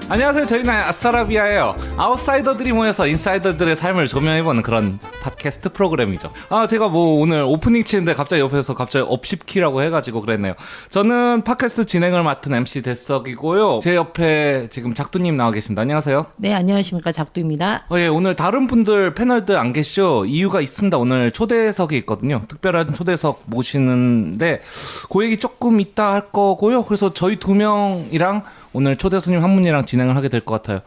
안녕하세요. 저희는 아스트라비아예요. 아웃사이더들이 모여서 인사이더들의 삶을 조명해보는 그런 팟캐스트 프로그램이죠. 제가 뭐 오늘 오프닝 치는데 갑자기 옆에서 갑자기 업십키라고 해가지고 그랬네요. 저는 팟캐스트 진행을 맡은 MC 대석이고요. 제 옆에 지금 작두님 나와 계십니다. 안녕하세요. 네, 안녕하십니까. 작두입니다. 예, 오늘 다른 분들 패널들 안 계시죠? 이유가 있습니다. 오늘 초대석이 있거든요. 특별한 초대석 모시는데 그 얘기 조금 이따 할 거고요. 그래서 저희 두 명이랑 오늘 초대 손님 한 분이랑 진행을 하게 될 것 같아요.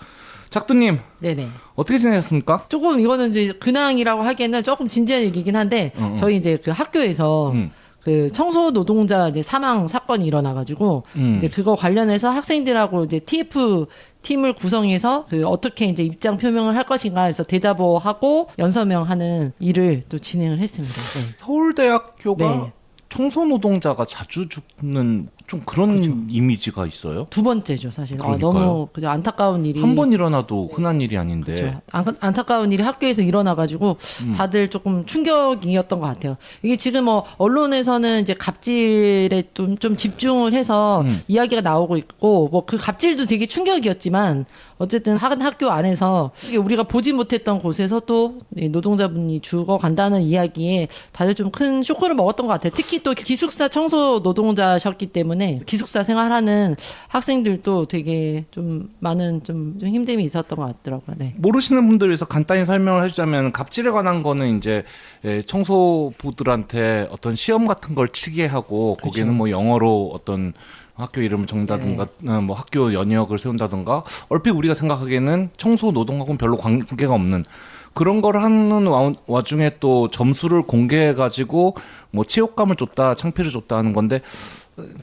작두님, 네네. 어떻게 지내셨습니까? 조금 이거는 이제 근황이라고 하기에는 조금 진지한 얘기긴 한데, 저희 이제 그 학교에서 그 청소 노동자 이제 사망 사건이 일어나가지고, 이제 그거 관련해서 학생들하고 이제 TF 팀을 구성해서 그 어떻게 이제 입장 표명을 할 것인가 해서 대자보하고 연서명하는 일을 또 진행을 했습니다. 네. 서울대학교가 네. 청소 노동자가 자주 죽는 좀 그런 이미지가 있어요. 두 번째죠, 사실. 그러니까요. 너무 그냥 안타까운 일이. 한 번 일어나도 흔한 일이 아닌데. 그렇죠. 안타까운 일이 학교에서 일어나가지고 다들 조금 충격이었던 것 같아요. 이게 지금 뭐 언론에서는 이제 갑질에 좀 집중을 해서 이야기가 나오고 있고 뭐 그 갑질도 되게 충격이었지만 어쨌든 한 학교 안에서 이게 우리가 보지 못했던 곳에서 또 노동자분이 죽어간다는 이야기에 다들 좀 큰 쇼크를 먹었던 것 같아요. 특히 또 기숙사 청소 노동자셨기 때문에 기숙사 생활하는 학생들도 되게 좀 많은 좀 힘듦이 있었던 것 같더라고요. 네. 모르시는 분들 위해서 간단히 설명을 해주자면 갑질에 관한 거는 이제 청소부들한테 어떤 시험 같은 걸 치게 하고 그렇죠. 거기는 뭐 영어로 어떤 학교 이름을 적는다든가 뭐 학교 연역을 세운다든가 얼핏 우리가 생각하기에는 청소 노동하고는 별로 관계가 없는 그런 걸 하는 와중에 또 점수를 공개해가지고 뭐 치욕감을 줬다 창피를 줬다 하는 건데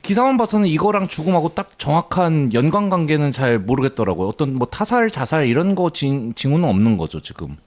기사만 봐서는 이거랑 죽음하고 딱 정확한 연관관계는 잘 모르겠더라고요. 어떤 뭐 타살, 자살 이런 거 징후는 없는 거죠 지금.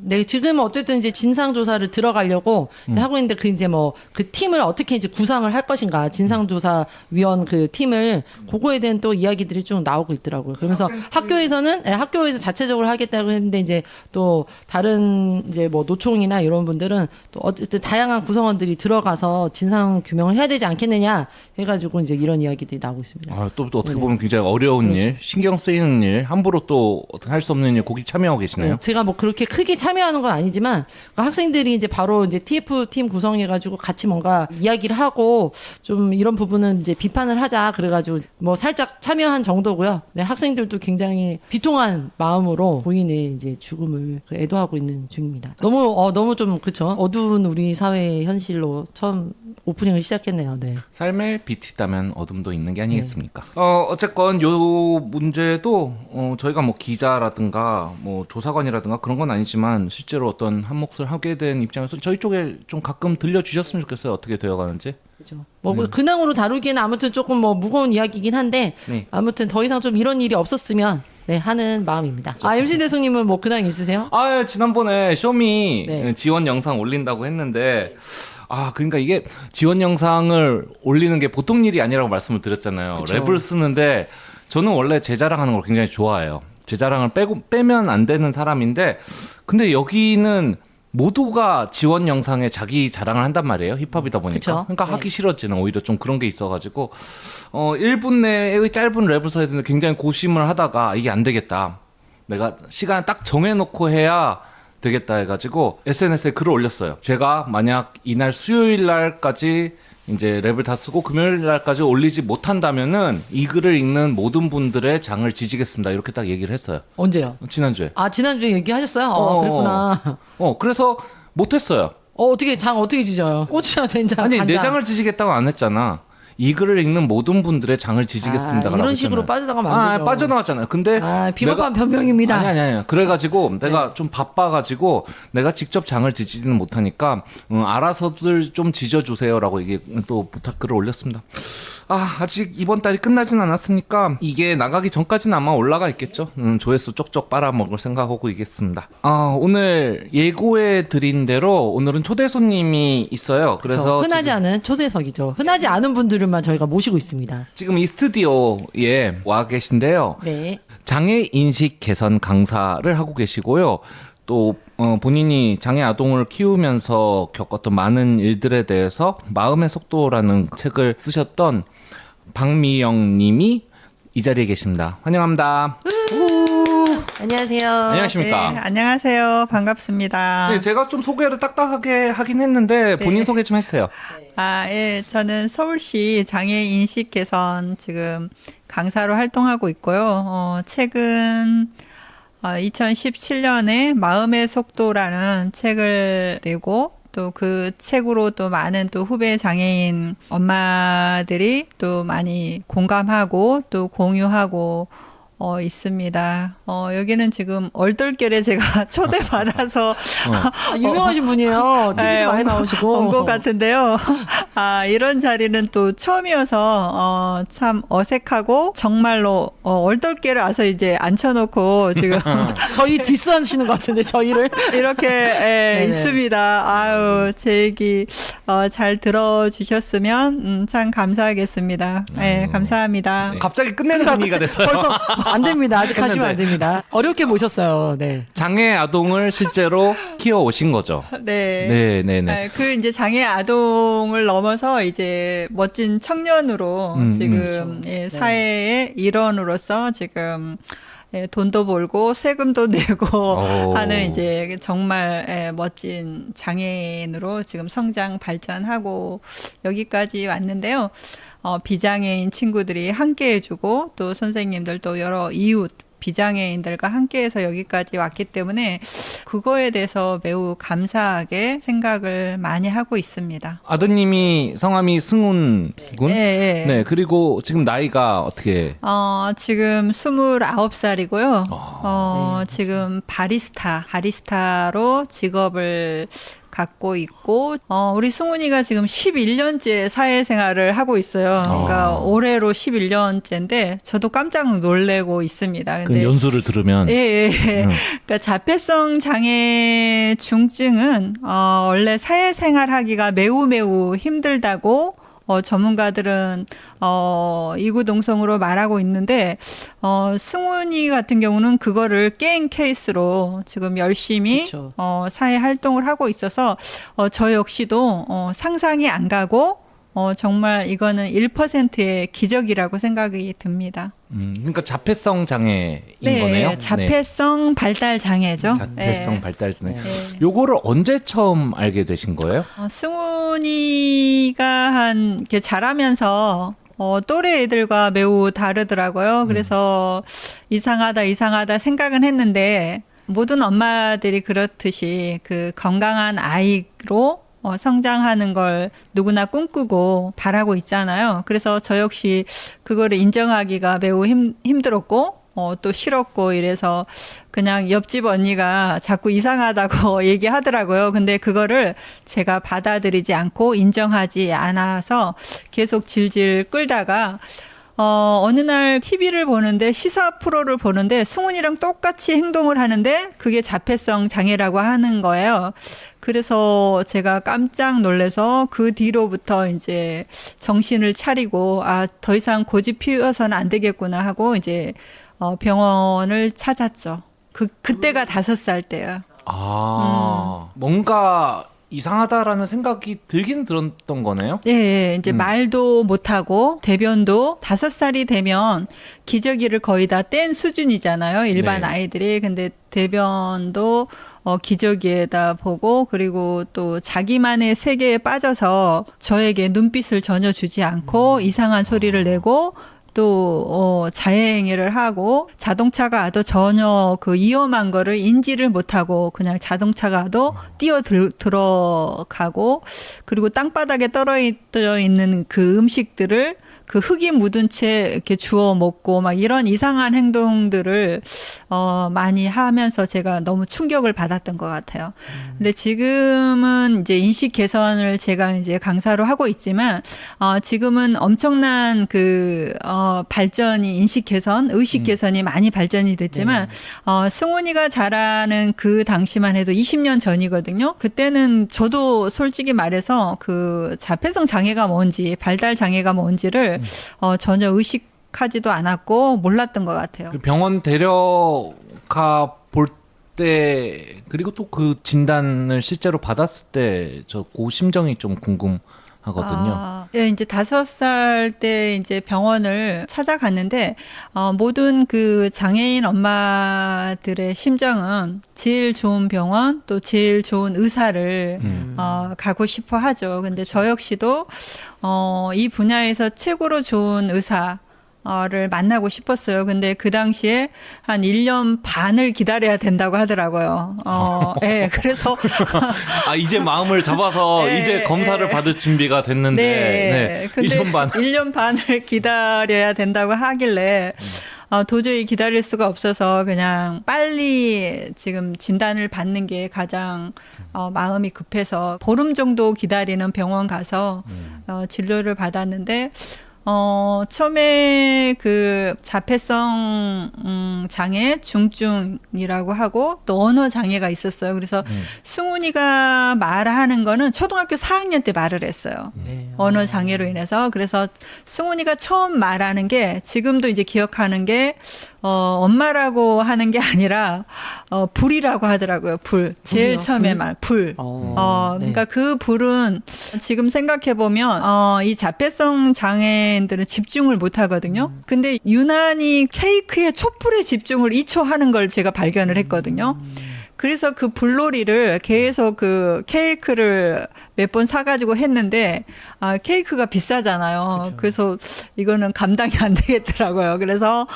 네, 지금 어쨌든 이제 진상조사를 들어가려고 이제 하고 있는데 그 이제 뭐 그 팀을 어떻게 이제 구상을 할 것인가 진상조사위원 그 팀을 그거에 대한 또 이야기들이 좀 나오고 있더라고요. 그러면서 학교에서는 학교에서 자체적으로 하겠다고 했는데 이제 또 다른 이제 뭐 노총이나 이런 분들은 또 어쨌든 다양한 구성원들이 들어가서 진상 규명을 해야 되지 않겠느냐 해가지고 이제 이런 이야기들이 나오고 있습니다. 또 어떻게 보면 굉장히 어려운 일, 신경 쓰이는 일, 함부로 또 할 수 없는 일 거기 참여하고 계시나요? 네, 제가 뭐 그렇게 크게 참여하는 건 아니지만 그러니까 학생들이 이제 바로 이제 TF 팀 구성해가지고 같이 뭔가 이야기를 하고 좀 이런 부분은 이제 비판을 하자 그래가지고 뭐 살짝 참여한 정도고요. 네, 학생들도 굉장히 비통한 마음으로 고인의 이제 죽음을 애도하고 있는 중입니다. 너무 좀 그쵸 어두운 우리 사회의 현실로 처음 오프닝을 시작했네요. 네. 삶에 빛이 있다면 어둠도 있는 게 아니겠습니까? 어쨌건 요 문제도 저희가 뭐 기자라든가 뭐 조사관이라든가 그런 건 아니지만 실제로 어떤 한 몫을 하게 된 입장에서 저희 쪽에 좀 가끔 들려주셨으면 좋겠어요. 어떻게 되어가는지. 그렇죠. 뭐 근황으로 다루기에는 아무튼 조금 뭐 무거운 이야기긴 한데 네. 아무튼 더 이상 좀 이런 일이 없었으면 네 하는 마음입니다. MC 대성님은 뭐 근황 있으세요? 지난번에 쇼미 네. 지원 영상 올린다고 했는데 그러니까 이게 지원 영상을 올리는 게 보통 일이 아니라고 말씀을 드렸잖아요. 그쵸. 랩을 쓰는데 저는 원래 제 자랑하는 걸 굉장히 좋아해요. 제 자랑을 빼면 안 되는 사람인데 근데 여기는 모두가 지원 영상에 자기 자랑을 한단 말이에요. 힙합이다 보니까. 그쵸. 그러니까 네. 하기 싫어지는 오히려 좀 그런 게 있어가지고 1분 내의 짧은 랩을 써야 되는데 굉장히 고심을 하다가 이게 안 되겠다. 내가 시간을 딱 정해놓고 해야 되겠다 해가지고 SNS에 글을 올렸어요. 제가 만약 이날 수요일 날까지 이제 랩을 다 쓰고 금요일 날까지 올리지 못한다면은 이 글을 읽는 모든 분들의 장을 지지겠습니다. 이렇게 딱 얘기를 했어요. 언제요? 지난주에. 지난주에 얘기하셨어요? 그랬구나. 그래서 못했어요. 어떻게 장 어떻게 지져요? 고추장 된장 아니, 간장. 내 장을 지지겠다고 안 했잖아. 이 글을 읽는 모든 분들의 장을 지지겠습니다. 이런 식으로 빠져나가면 안 되죠. 빠져나갔잖아요. 근데 비겁한 변명입니다. 아니. 그래가지고 내가 좀 바빠가지고 내가 직접 장을 지지는 못하니까 알아서들 좀 지져주세요라고 이게 또 부탁글을 올렸습니다. 아직 이번 달이 끝나진 않았으니까 이게 나가기 전까지는 아마 올라가 있겠죠. 조회수 쪽쪽 빨아먹을 생각하고 있겠습니다. 오늘 예고해 드린 대로 오늘은 초대 손님이 있어요. 그래서 흔하지 않은 초대석이죠. 흔하지 않은 분들만 저희가 모시고 있습니다. 지금 이 스튜디오에 와 계신데요. 네. 장애 인식 개선 강사를 하고 계시고요. 또 본인이 장애 아동을 키우면서 겪었던 많은 일들에 대해서 마음의 속도라는 책을 쓰셨던 박미영 님이 이 자리에 계십니다. 환영합니다. 안녕하세요. 안녕하십니까. 네, 안녕하세요. 반갑습니다. 네, 제가 좀 소개를 딱딱하게 하긴 했는데 본인 소개 좀 해주세요. 예, 저는 서울시 장애인 인식 개선 지금 강사로 활동하고 있고요. 최근 2017년에 마음의 속도라는 책을 내고 또 그 책으로 또 많은 또 후배 장애인 엄마들이 또 많이 공감하고 또 공유하고 있습니다. 여기는 지금 얼떨결에 제가 초대받아서 유명하신 분이에요. TV도 네, 많이 나오시고. 온 것 같은데요. 이런 자리는 또 처음이어서 참 어색하고 정말로 얼떨결에 와서 이제 앉혀놓고 지금 저희 디스하시는 것 같은데 저희를. 이렇게 네네. 있습니다. 아유, 제 얘기 잘 들어주셨으면 참 감사하겠습니다. 네, 감사합니다. 갑자기 끝내는 분위기가 됐어요. 벌써 안 됩니다. 아직 하시면 안 됩니다. 어렵게 모셨어요. 네. 장애 아동을 실제로 키워 오신 거죠. 네. 네네네. 그 이제 장애 아동을 넘어서 이제 멋진 청년으로 지금 예, 사회의 일원으로서 지금 돈도 벌고 세금도 내고 오. 하는 이제 정말 멋진 장애인으로 지금 성장 발전하고 여기까지 왔는데요. 비장애인 친구들이 함께 해주고 또 선생님들 또 여러 이웃 비장애인들과 함께해서 여기까지 왔기 때문에 그거에 대해서 매우 감사하게 생각을 많이 하고 있습니다. 아드님이 성함이 승훈 군? 네. 네, 그리고 지금 나이가 어떻게? 지금 29살이고요. 지금 바리스타로 직업을 갖고 있고, 우리 승훈이가 지금 11년째 사회생활을 하고 있어요. 그러니까 올해로 11년째인데, 저도 깜짝 놀래고 있습니다. 그 연수를 들으면. 예. 그러니까 자폐성 장애 중증은, 원래 사회생활 하기가 매우 힘들다고, 전문가들은 이구동성으로 말하고 있는데 승훈이 같은 경우는 그거를 게임 케이스로 지금 열심히 그쵸. 사회 활동을 하고 있어서 저 역시도 상상이 안 가고 정말 이거는 1%의 기적이라고 생각이 듭니다. 그러니까 자폐성 장애인 네, 거네요. 자폐성 발달 장애죠. 자폐성 네. 발달 장애. 요거를 언제 처음 알게 되신 거예요? 승훈이가 이렇게 자라면서 또래 애들과 매우 다르더라고요. 그래서 이상하다 생각은 했는데 모든 엄마들이 그렇듯이 그 건강한 아이로 성장하는 걸 누구나 꿈꾸고 바라고 있잖아요. 그래서 저 역시 그거를 인정하기가 매우 힘들었고 또 싫었고 이래서 그냥 옆집 언니가 자꾸 이상하다고 얘기하더라고요. 근데 그거를 제가 받아들이지 않고 인정하지 않아서 계속 질질 끌다가 어느 날 TV를 보는데 시사 프로를 보는데 승훈이랑 똑같이 행동을 하는데 그게 자폐성 장애라고 하는 거예요. 그래서 제가 깜짝 놀라서 그 뒤로부터 이제 정신을 차리고 더 이상 고집 피워서는 안 되겠구나 하고 이제 병원을 찾았죠. 그때가 5살 때요. 뭔가 이상하다라는 생각이 들긴 들었던 거네요. 네, 이제 말도 못하고 대변도 5살이 되면 기저귀를 거의 다 뗀 수준이잖아요. 일반 네. 아이들이. 근데 대변도 기저귀에다 보고 그리고 또 자기만의 세계에 빠져서 저에게 눈빛을 전혀 주지 않고 이상한 소리를 내고 또 자해행위를 하고 자동차가 와도 전혀 그 위험한 거를 인지를 못하고 그냥 자동차가 와도 들어가고 그리고 땅바닥에 떨어져 있는 그 음식들을 그 흙이 묻은 채 이렇게 주워 먹고 막 이런 이상한 행동들을 많이 하면서 제가 너무 충격을 받았던 것 같아요. 근데 지금은 이제 인식 개선을 제가 이제 강사로 하고 있지만 지금은 엄청난 그 발전이 인식 개선, 의식 개선이 많이 발전이 됐지만 승훈이가 자라는 그 당시만 해도 20년 전이거든요. 그때는 저도 솔직히 말해서 그 자폐성 장애가 뭔지, 발달 장애가 뭔지를 전혀 의식하지도 않았고 몰랐던 것 같아요. 그 병원 데려가 볼 때 그리고 또 그 진단을 실제로 받았을 때 저 그 심정이 좀 궁금합니다. 하거든요. 예, 이제 5살 때 이제 병원을 찾아갔는데, 모든 그 장애인 엄마들의 심정은 제일 좋은 병원, 또 제일 좋은 의사를, 가고 싶어 하죠. 근데 저 역시도, 이 분야에서 최고로 좋은 의사를 만나고 싶었어요. 근데 그 당시에 한 1년 반을 기다려야 된다고 하더라고요. 예, 그래서. 이제 마음을 잡아서 네, 이제 검사를 받을 준비가 됐는데, 네. 근데 1년 반. 1년 반을 기다려야 된다고 하길래, 도저히 기다릴 수가 없어서 그냥 빨리 지금 진단을 받는 게 가장 마음이 급해서 보름 정도 기다리는 병원 가서 진료를 받았는데, 처음에 그 자폐성 장애 중증이라고 하고 또 언어 장애가 있었어요. 그래서 승훈이가 말하는 거는 초등학교 4학년 때 말을 했어요. 언어 장애로 인해서. 그래서 승훈이가 처음 말하는 게 지금도 이제 기억하는 게 엄마라고 하는 게 아니라 불이라고 하더라고요. 불. 제일 처음에 말 불. 그러니까 그 불은 지금 생각해 보면 이 자폐성 장애인들은 집중을 못 하거든요. 근데 유난히 케이크의 촛불에 집중을 2초 하는 걸 제가 발견을 했거든요. 그래서 그 불놀이를 계속 그 케이크를 몇 번 사가지고 했는데, 케이크가 비싸잖아요. 그래서 이거는 감당이 안 되겠더라고요. 그래서,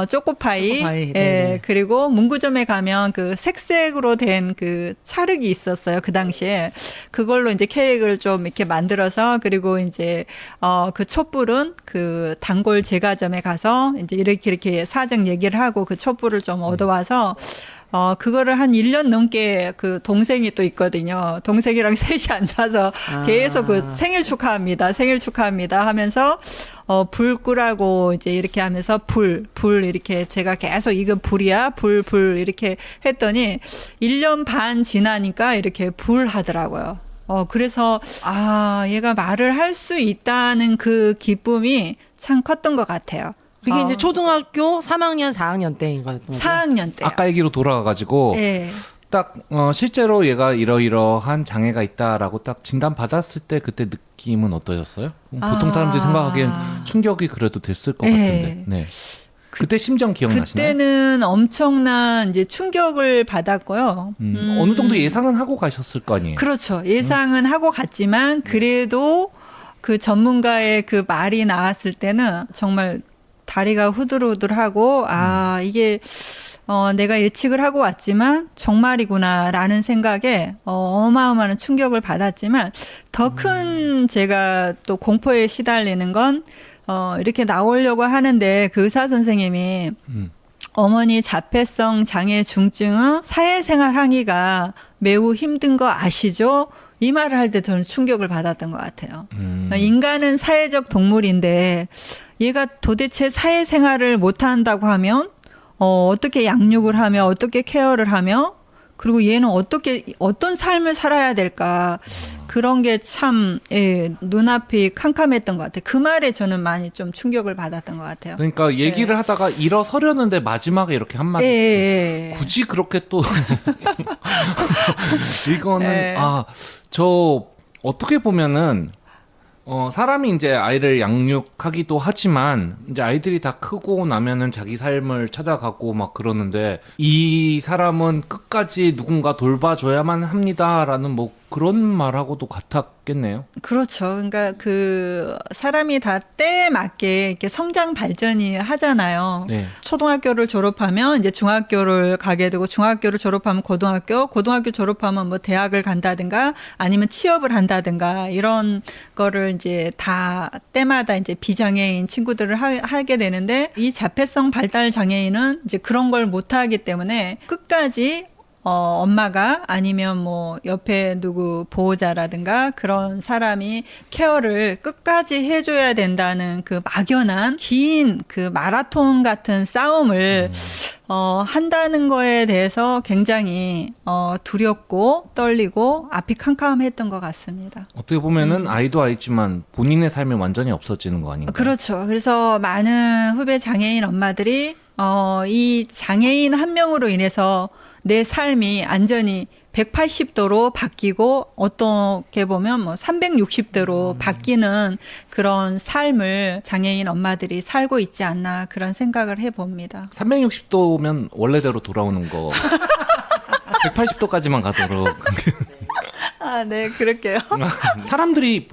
초코파이, 예, 그리고 문구점에 가면 그 색색으로 된 그 찰흙이 있었어요. 그 당시에. 그걸로 이제 케이크를 좀 이렇게 만들어서, 그리고 이제, 그 촛불은 그 단골 제과점에 가서 이제 이렇게 사정 얘기를 하고 그 촛불을 좀 얻어와서, 그거를 한 1년 넘게 그 동생이 또 있거든요. 동생이랑 셋이 앉아서 계속 그 생일 축하합니다 하면서, 불 끄라고 이제 이렇게 하면서 불 이렇게 제가 계속 이거 불이야, 불 이렇게 했더니 1년 반 지나니까 이렇게 불 하더라고요. 그래서, 얘가 말을 할 수 있다는 그 기쁨이 참 컸던 것 같아요. 그게 이제 초등학교 3학년, 4학년 때인 거예요. 4학년 때. 아까 얘기로 돌아가가지고 네. 딱 실제로 얘가 이러이러한 장애가 있다라고 딱 진단 받았을 때 그때 느낌은 어떠셨어요? 보통 사람들이 생각하기엔 충격이 그래도 됐을 것 같은데. 네. 그때 심정 기억나시나요? 그때는 엄청난 이제 충격을 받았고요. 어느 정도 예상은 하고 가셨을 거 아니에요? 그렇죠. 예상은 하고 갔지만 그래도 그 전문가의 그 말이 나왔을 때는 정말 다리가 후들후들하고 이게 내가 예측을 하고 왔지만 정말이구나라는 생각에 어마어마한 충격을 받았지만 더 큰 제가 또 공포에 시달리는 건 이렇게 나오려고 하는데 그 의사 선생님이 어머니 자폐성 장애 중증은 사회생활 하기가 매우 힘든 거 아시죠? 이 말을 할 때 저는 충격을 받았던 것 같아요. 인간은 사회적 동물인데 얘가 도대체 사회생활을 못한다고 하면 어떻게 양육을 하며 어떻게 케어를 하며 그리고 얘는 어떤 삶을 살아야 될까 그런 게 참 눈앞이 캄캄했던 것 같아요. 그 말에 저는 많이 좀 충격을 받았던 것 같아요. 그러니까 얘기를 하다가 일어서려는데 마지막에 이렇게 한마디 굳이 그렇게 또 이거는 저 어떻게 보면은 사람이 이제 아이를 양육하기도 하지만 이제 아이들이 다 크고 나면은 자기 삶을 찾아가고 막 그러는데 이 사람은 끝까지 누군가 돌봐줘야만 합니다라는 뭐 그런 말하고도 같았겠네요. 그렇죠. 그러니까 그 사람이 다 때에 맞게 이렇게 성장 발전이 하잖아요. 네. 초등학교를 졸업하면 이제 중학교를 가게 되고 중학교를 졸업하면 고등학교 졸업하면 뭐 대학을 간다든가 아니면 취업을 한다든가 이런 거를 이제 다 때마다 이제 비장애인 친구들을 하게 되는데 이 자폐성 발달 장애인은 이제 그런 걸 못하기 때문에 끝까지 엄마가 아니면 뭐 옆에 누구 보호자라든가 그런 사람이 케어를 끝까지 해줘야 된다는 그 막연한 긴 그 마라톤 같은 싸움을 한다는 거에 대해서 굉장히 두렵고 떨리고 앞이 캄캄했던 것 같습니다. 어떻게 보면은 아이도 아이지만 본인의 삶이 완전히 없어지는 거 아닌가요? 그렇죠. 그래서 많은 후배 장애인 엄마들이 이 장애인 한 명으로 인해서 내 삶이 안전히 180도로 바뀌고 어떻게 보면 뭐 360도로 바뀌는 그런 삶을 장애인 엄마들이 살고 있지 않나 그런 생각을 해봅니다. 360도면 원래대로 돌아오는 거. 180도까지만 가도록. 아, 네, 그럴게요. 사람들이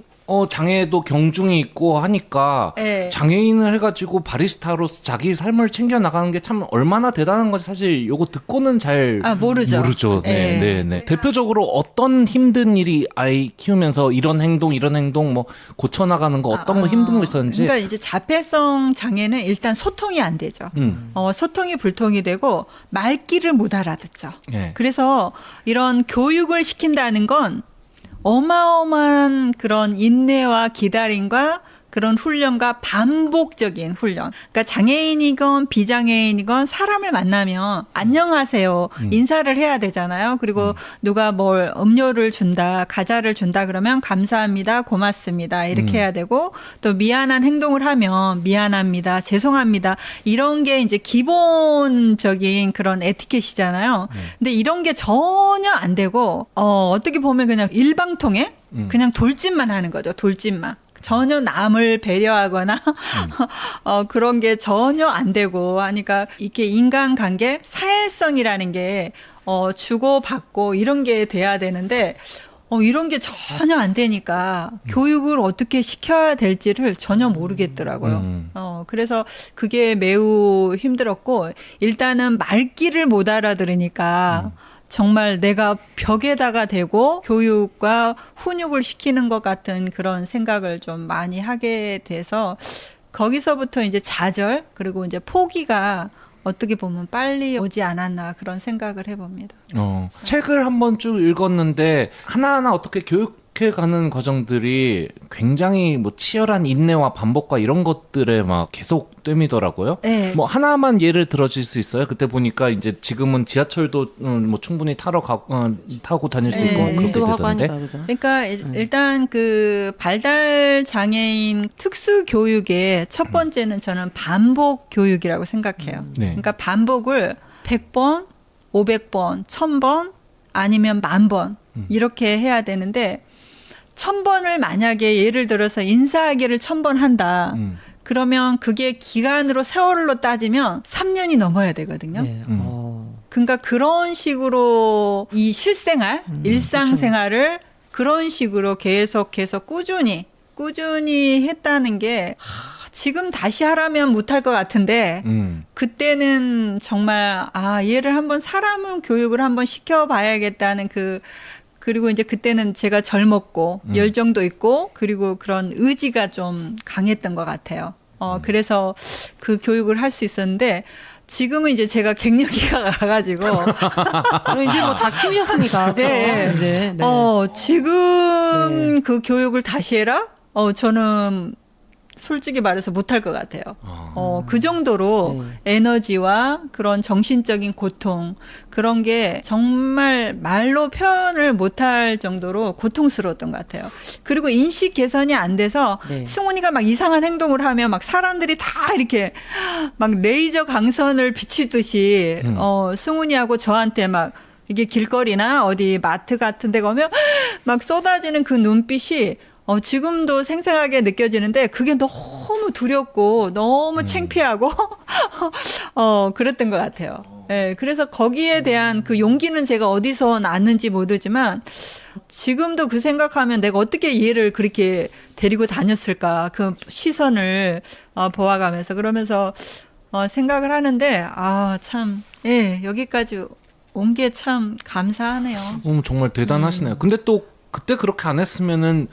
장애도 경중이 있고 하니까 네. 장애인을 해가지고 바리스타로서 자기 삶을 챙겨 나가는 게 참 얼마나 대단한 건지 사실 요거 듣고는 잘 모르죠. 네, 네, 네. 대표적으로 어떤 힘든 일이 아이 키우면서 이런 행동 뭐 고쳐 나가는 거 어떤 거 힘든 거 있었는지. 그러니까 이제 자폐성 장애는 일단 소통이 안 되죠. 소통이 불통이 되고 말귀를 못 알아듣죠. 네. 그래서 이런 교육을 시킨다는 건 어마어마한 그런 인내와 기다림과 그런 훈련과 반복적인 훈련. 그러니까 장애인이건 비장애인이건 사람을 만나면 안녕하세요. 인사를 해야 되잖아요. 그리고 누가 뭘 음료를 준다, 과자를 준다 그러면 감사합니다, 고맙습니다 이렇게 해야 되고 또 미안한 행동을 하면 미안합니다, 죄송합니다 이런 게 이제 기본적인 그런 에티켓이잖아요. 근데 이런 게 전혀 안 되고 어떻게 보면 그냥 일방통행 그냥 돌진만 하는 거죠. 돌진만. 전혀 남을 배려하거나 그런 게 전혀 안 되고 하니까 이렇게 인간관계 사회성이라는 게 주고받고 이런 게 돼야 되는데 이런 게 전혀 안 되니까 교육을 어떻게 시켜야 될지를 전혀 모르겠더라고요. 그래서 그게 매우 힘들었고 일단은 말귀를 못 알아들으니까 정말 내가 벽에다가 대고 교육과 훈육을 시키는 것 같은 그런 생각을 좀 많이 하게 돼서 거기서부터 이제 좌절 그리고 이제 포기가 어떻게 보면 빨리 오지 않았나 그런 생각을 해봅니다. 책을 한번 쭉 읽었는데 하나하나 어떻게 교육해가는 과정들이 굉장히 뭐 치열한 인내와 반복과 이런 것들에 막 계속 뜸이더라고요. 네. 뭐 하나만 예를 들어줄 수 있어요? 그때 보니까 이제 지금은 지하철도 뭐 충분히 타고 다닐 수 네. 있고 그렇게 일도 하고 되던데. 하니까 그죠. 그러니까 일단 그 발달 장애인 특수 교육의 첫 번째는 저는 반복 교육이라고 생각해요. 네. 그러니까 반복을 100번, 500번, 1000번 아니면 10,000번 이렇게 해야 되는데 1000번을 만약에 예를 들어서 인사하기를 1000번 한다. 그러면 그게 기간으로 세월로 따지면 3년이 넘어야 되거든요. 네. 그러니까 그런 식으로 이 실생활, 일상생활을 그런 식으로 계속 꾸준히 했다는 게 지금 다시 하라면 못할 것 같은데 그때는 정말 얘를 한번 사람을 교육을 한번 시켜봐야겠다는 그리고 이제 그때는 제가 젊었고 열정도 있고 그리고 그런 의지가 좀 강했던 것 같아요. 그래서 그 교육을 할 수 있었는데 지금은 이제 제가 갱년기가 가가지고 그리고 이제 뭐 다 키우셨으니까. 네. 이제, 네. 지금 그 교육을 다시 해라? 저는 솔직히 말해서 못할 것 같아요. 그 정도로 에너지와 그런 정신적인 고통 그런 게 정말 말로 표현을 못할 정도로 고통스러웠던 것 같아요. 그리고 인식 개선이 안 돼서 네. 승훈이가 막 이상한 행동을 하면 막 사람들이 다 이렇게 막 레이저 광선을 비치듯이 승훈이하고 저한테 막 이게 길거리나 어디 마트 같은 데 가면 막 쏟아지는 그 눈빛이 지금도 생생하게 느껴지는데 그게 너무 두렵고 너무 창피하고 그랬던 것 같아요. 네, 그래서 거기에 대한 그 용기는 제가 어디서 났는지 모르지만 지금도 그 생각하면 내가 어떻게 얘를 그렇게 데리고 다녔을까 그 시선을 보아가면서 그러면서 생각을 하는데 참 여기까지 온 게 참 감사하네요. 정말 대단하시네요. 근데 또 그때 그렇게 안 했으면은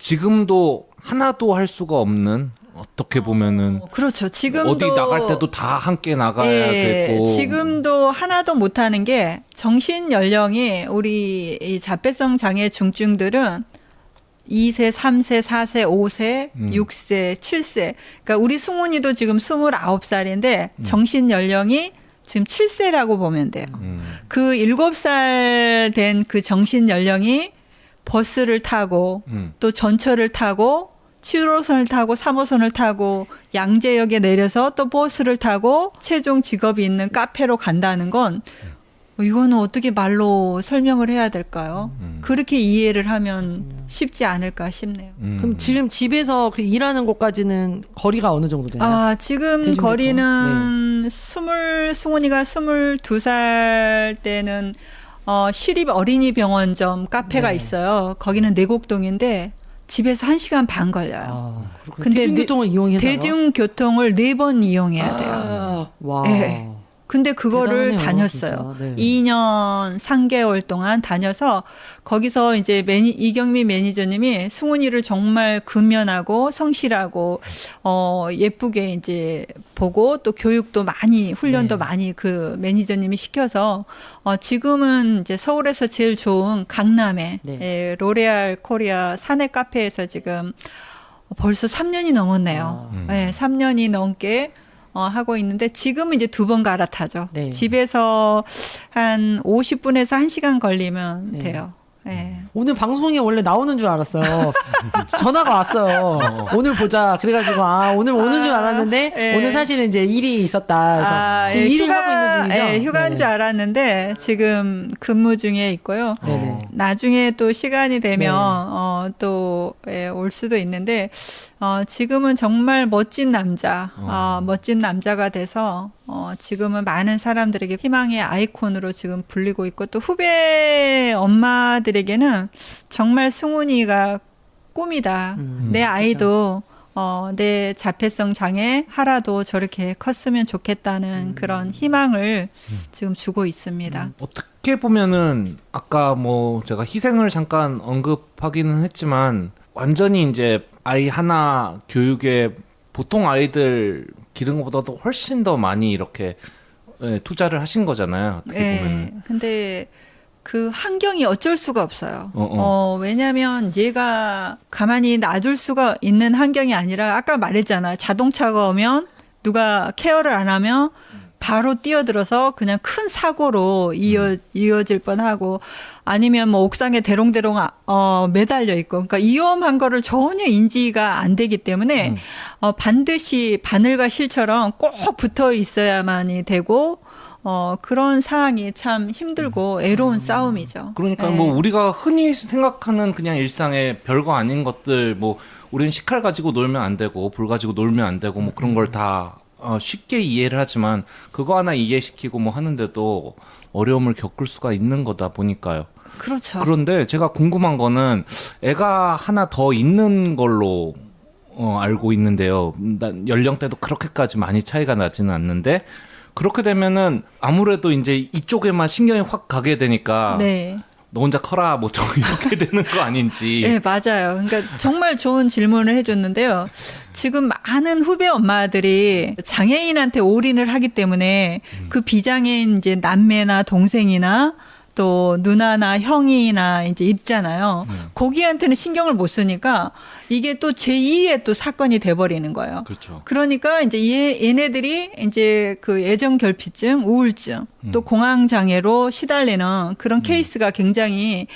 지금도 하나도 할 수가 없는 어떻게 보면은 그렇죠. 지금도 어디 나갈 때도 다 함께 나가야 되고 지금도 하나도 못하는 게 정신 연령이 우리 이 자폐성 장애 중증들은 2세, 3세, 4세, 5세, 6세, 7세. 그러니까 우리 승훈이도 지금 29살인데 정신 연령이 지금 7세라고 보면 돼요. 그 7살 된 그 정신 연령이 버스를 타고 또 전철을 타고 7호선을 타고 3호선을 타고 양재역에 내려서 또 버스를 타고 최종 직업이 있는 카페로 간다는 건 이거는 어떻게 말로 설명을 해야 될까요? 그렇게 이해를 하면 쉽지 않을까 싶네요. 그럼 지금 집에서 그 일하는 곳까지는 거리가 어느 정도 되나요? 지금 대중교통? 거리는 승훈이가 22살 때는 시립 어린이병원점 카페가 네. 있어요. 거기는 내곡동인데 집에서 1시간 반 걸려요. 근데 대중교통을 이용해서 대중교통을 4번 이용해야 돼요. 와. 네. 근데 그거를 대단하네요, 다녔어요. 진짜. 네. 2년 3개월 동안 다녀서 거기서 이제 이경미 매니저님이 승훈이를 정말 근면하고 성실하고 예쁘게 이제 보고 또 교육도 많이 훈련도 네. 많이 그 매니저님이 시켜서 지금은 이제 서울에서 제일 좋은 강남에 네. 로레알 코리아 사내 카페에서 지금 벌써 3년이 넘었네요. 네, 3년이 넘게 하고 있는데 지금은 이제 2번 갈아타죠. 네. 집에서 한 50분에서 1시간 걸리면 네. 돼요. 네. 오늘 방송에 원래 나오는 줄 알았어요. 전화가 왔어요. 오늘 보자. 그래가지고 오늘 오는 줄 알았는데 예. 오늘 사실은 이제 일이 있었다. 그래서 지금 일을 하고 있는 중이죠. 휴가인 네네. 줄 알았는데 지금 근무 중에 있고요. 네네. 나중에 또 시간이 되면 네. 또 올 수도 있는데 지금은 정말 멋진 남자, 멋진 남자가 돼서 지금은 많은 사람들에게 희망의 아이콘으로 지금 불리고 있고 또 후배 엄마들에게는 정말 승훈이가 꿈이다. 내 아이도 내 자폐성 장애 하라도 저렇게 컸으면 좋겠다는 그런 희망을 지금 주고 있습니다. 어떻게 보면은 아까 뭐 제가 희생을 잠깐 언급하기는 했지만 완전히 이제 아이 하나 교육에 보통 아이들 기르는 것보다도 훨씬 더 많이 이렇게 투자를 하신 거잖아요. 어떻게 보면은. 근데 그 환경이 어쩔 수가 없어요. 왜냐하면 얘가 가만히 놔둘 수가 있는 환경이 아니라 아까 말했잖아요. 자동차가 오면 누가 케어를 안 하면 바로 뛰어들어서 그냥 큰 사고로 이어질 뻔하고 아니면 뭐 옥상에 대롱대롱 매달려 있고 그러니까 위험한 거를 전혀 인지가 안 되기 때문에 반드시 바늘과 실처럼 꼭 붙어 있어야만이 되고 그런 상황이 참 힘들고 애로운 싸움이죠. 그러니까 네. 뭐 우리가 흔히 생각하는 그냥 일상의 별거 아닌 것들 뭐 우리는 식칼 가지고 놀면 안 되고 불 가지고 놀면 안 되고 뭐 그런 걸 다 쉽게 이해를 하지만 그거 하나 이해시키고 뭐 하는데도 어려움을 겪을 수가 있는 거다 보니까요. 그렇죠. 그런데 제가 궁금한 거는 애가 하나 더 있는 걸로 알고 있는데요. 연령대도 그렇게까지 많이 차이가 나지는 않는데 그렇게 되면은 아무래도 이제 이쪽에만 신경이 확 가게 되니까 네. 너 혼자 커라 뭐 이렇게 되는 거 아닌지. 네, 맞아요. 그러니까 정말 좋은 질문을 해줬는데요. 지금 많은 후배 엄마들이 장애인한테 올인을 하기 때문에 그 비장애인 이제 남매나 동생이나 또 누나나 형이나 이제 있잖아요. 거기한테는 신경을 못 쓰니까 이게 또 제2의 또 사건이 돼버리는 거예요. 그렇죠. 그러니까 이제 얘네들이 이제 그 애정 결핍증, 우울증, 또 공황 장애로 시달리는 그런 케이스가 굉장히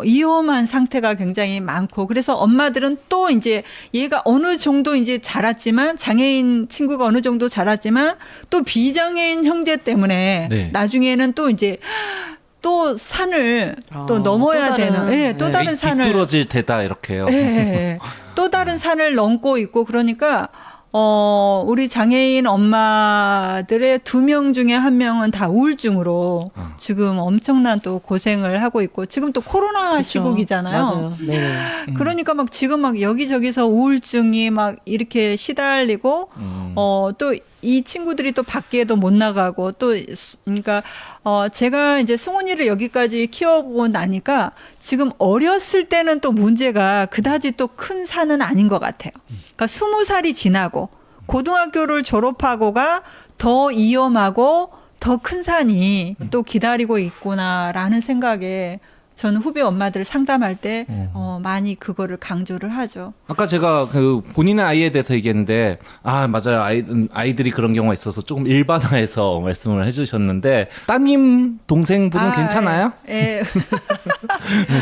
위험한 상태가 굉장히 많고 그래서 엄마들은 또 이제 얘가 어느 정도 이제 자랐지만 장애인 친구가 어느 정도 자랐지만 또 비장애인 형제 때문에 네. 나중에는 또 이제 또 산을 또 넘어야 또 다른, 되는 또 네. 다른 산을 비뚤어질 테다 이렇게요. 예. 또 다른 산을 넘고 있고 그러니까 우리 장애인 엄마들의 2명 중에 1명은 다 우울증으로 지금 엄청난 또 고생을 하고 있고 지금 또 코로나 그렇죠. 시국이잖아요. 맞아요. 네. 그러니까 막 지금 막 여기저기서 우울증이 막 이렇게 시달리고 또 이 친구들이 또 밖에도 못 나가고 또 그러니까 제가 이제 승훈이를 여기까지 키워보고 나니까 지금 어렸을 때는 또 문제가 그다지 또 큰 산은 아닌 것 같아요. 그러니까 20살이 지나고 고등학교를 졸업하고가 더 위험하고 더 큰 산이 또 기다리고 있구나라는 생각에 저는 후배 엄마들 상담할 때 많이 그거를 강조를 하죠. 아까 제가 그 본인의 아이에 대해서 얘기했는데 맞아요. 아이들이 그런 경우가 있어서 조금 일반화해서 말씀을 해주셨는데 따님 동생분은 괜찮아요? 예.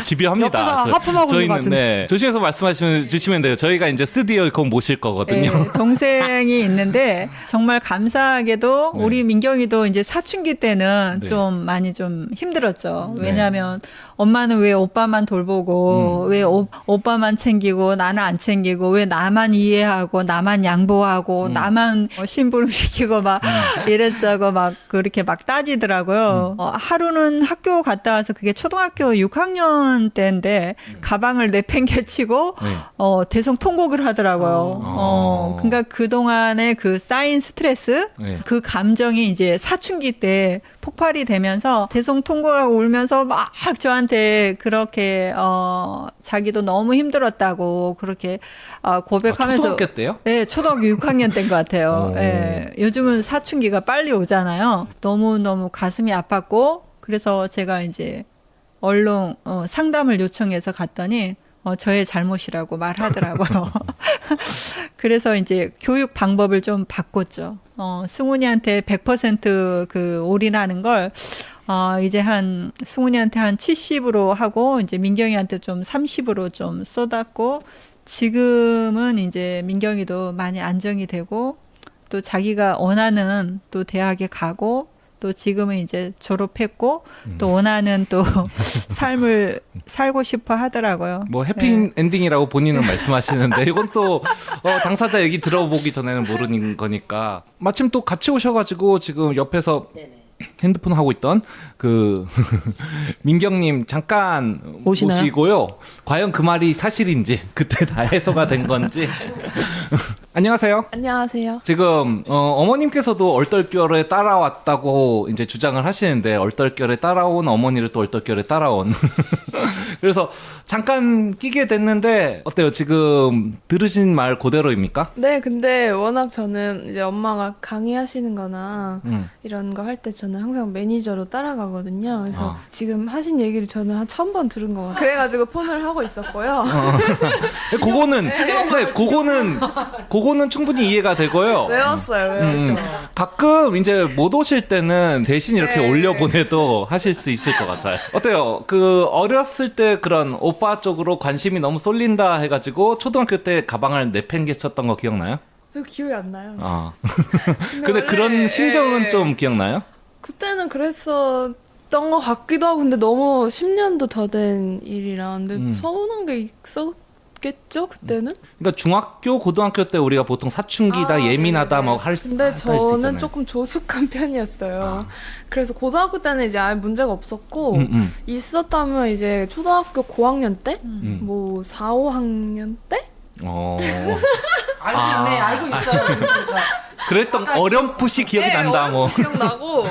집요합니다. 옆에서 하품하고 있는 것 같은데. 네, 조심해서 말씀하시면 주시면 돼요. 저희가 이제 스튜디오에 곧 모실 거거든요. 네, 동생이 있는데 정말 감사하게도 네. 우리 민경이도 이제 사춘기 때는 네. 좀 많이 좀 힘들었죠. 네. 왜냐하면 엄마는 왜 오빠만 돌보고 왜 오빠만 챙기고 나는 안 챙기고 왜 나만 이해하고 나만 양보하고 나만 심부름시키고 막 이랬다고 막 그렇게 막 따지더라고요. 하루는 학교 갔다 와서 그게 초등학교 6학년 때인데 가방을 내팽개치고 네. 대성 통곡을 하더라고요. 그러니까 그동안의 그 쌓인 스트레스, 네. 그 감정이 이제 사춘기 때 폭발이 되면서 대성 통곡하고 울면서 막 저한테 그렇게 자기도 너무 힘들었다고 그렇게 고백하면서 초등학교 때요? 네, 초등학교 6학년 때인 것 같아요. 오. 예, 요즘은 사춘기가 빨리 오잖아요. 너무너무 가슴이 아팠고 그래서 제가 이제 얼른 상담을 요청해서 갔더니 저의 잘못이라고 말하더라고요. 그래서 이제 교육 방법을 좀 바꿨죠. 승훈이한테 100% 올인하는 걸 이제 승훈이한테 한 70으로 하고 이제 민경이한테 좀 30으로 좀 쏟았고 지금은 이제 민경이도 많이 안정이 되고 또 자기가 원하는 또 대학에 가고 또 지금은 이제 졸업했고 또 원하는 또 삶을 살고 싶어 하더라고요. 뭐 해피 엔딩이라고 본인은 말씀하시는데 이건 또 당사자 얘기 들어보기 전에는 모르는 거니까 마침 또 같이 오셔가지고 지금 옆에서 핸드폰 하고 있던 그 민경님 잠깐 오시나요? 오시고요. 과연 그 말이 사실인지 그때 다 해소가 된 건지. 안녕하세요. 안녕하세요. 지금 어머님께서도 얼떨결에 따라왔다고 이제 주장을 하시는데 얼떨결에 따라온 어머니를 또 얼떨결에 따라온 그래서 잠깐 끼게 됐는데 어때요? 지금 들으신 말 그대로입니까? 네, 근데 워낙 저는 이제 엄마가 강의하시는 거나 이런 거 할 때 저는 항상 매니저로 따라가거든요. 그래서 지금 하신 얘기를 저는 한 1000번 들은 것 같아요. 그래가지고 폰을 하고 있었고요. 그거는 충분히 이해가 되고요. 외웠어요. 가끔 이제 못 오실 때는 대신 이렇게 네. 올려보내도 하실 수 있을 것 같아요. 어때요? 그 어렸을 때 그런 오빠 쪽으로 관심이 너무 쏠린다 해가지고 초등학교 때 가방을 내팽개쳤던 거 기억나요? 저 기억이 안 나요. 아. 근데 원래, 그런 심정은 예. 좀 기억나요? 그때는 그랬었던 것 같기도 하고 근데 너무 10년도 더 된 일이라 근데 서운한 게 있었겠죠 그때는? 그러니까 중학교, 고등학교 때 우리가 보통 사춘기다, 예민하다 네네. 뭐 할 수 근데 저는 있잖아요. 조금 조숙한 편이었어요. 그래서 고등학교 때는 이제 아예 문제가 없었고 있었다면 이제 초등학교 고학년 때? 뭐 4, 5학년 때? 알고 있어요. 그랬던 어렴풋이 기억이 난다 뭐. 기억나고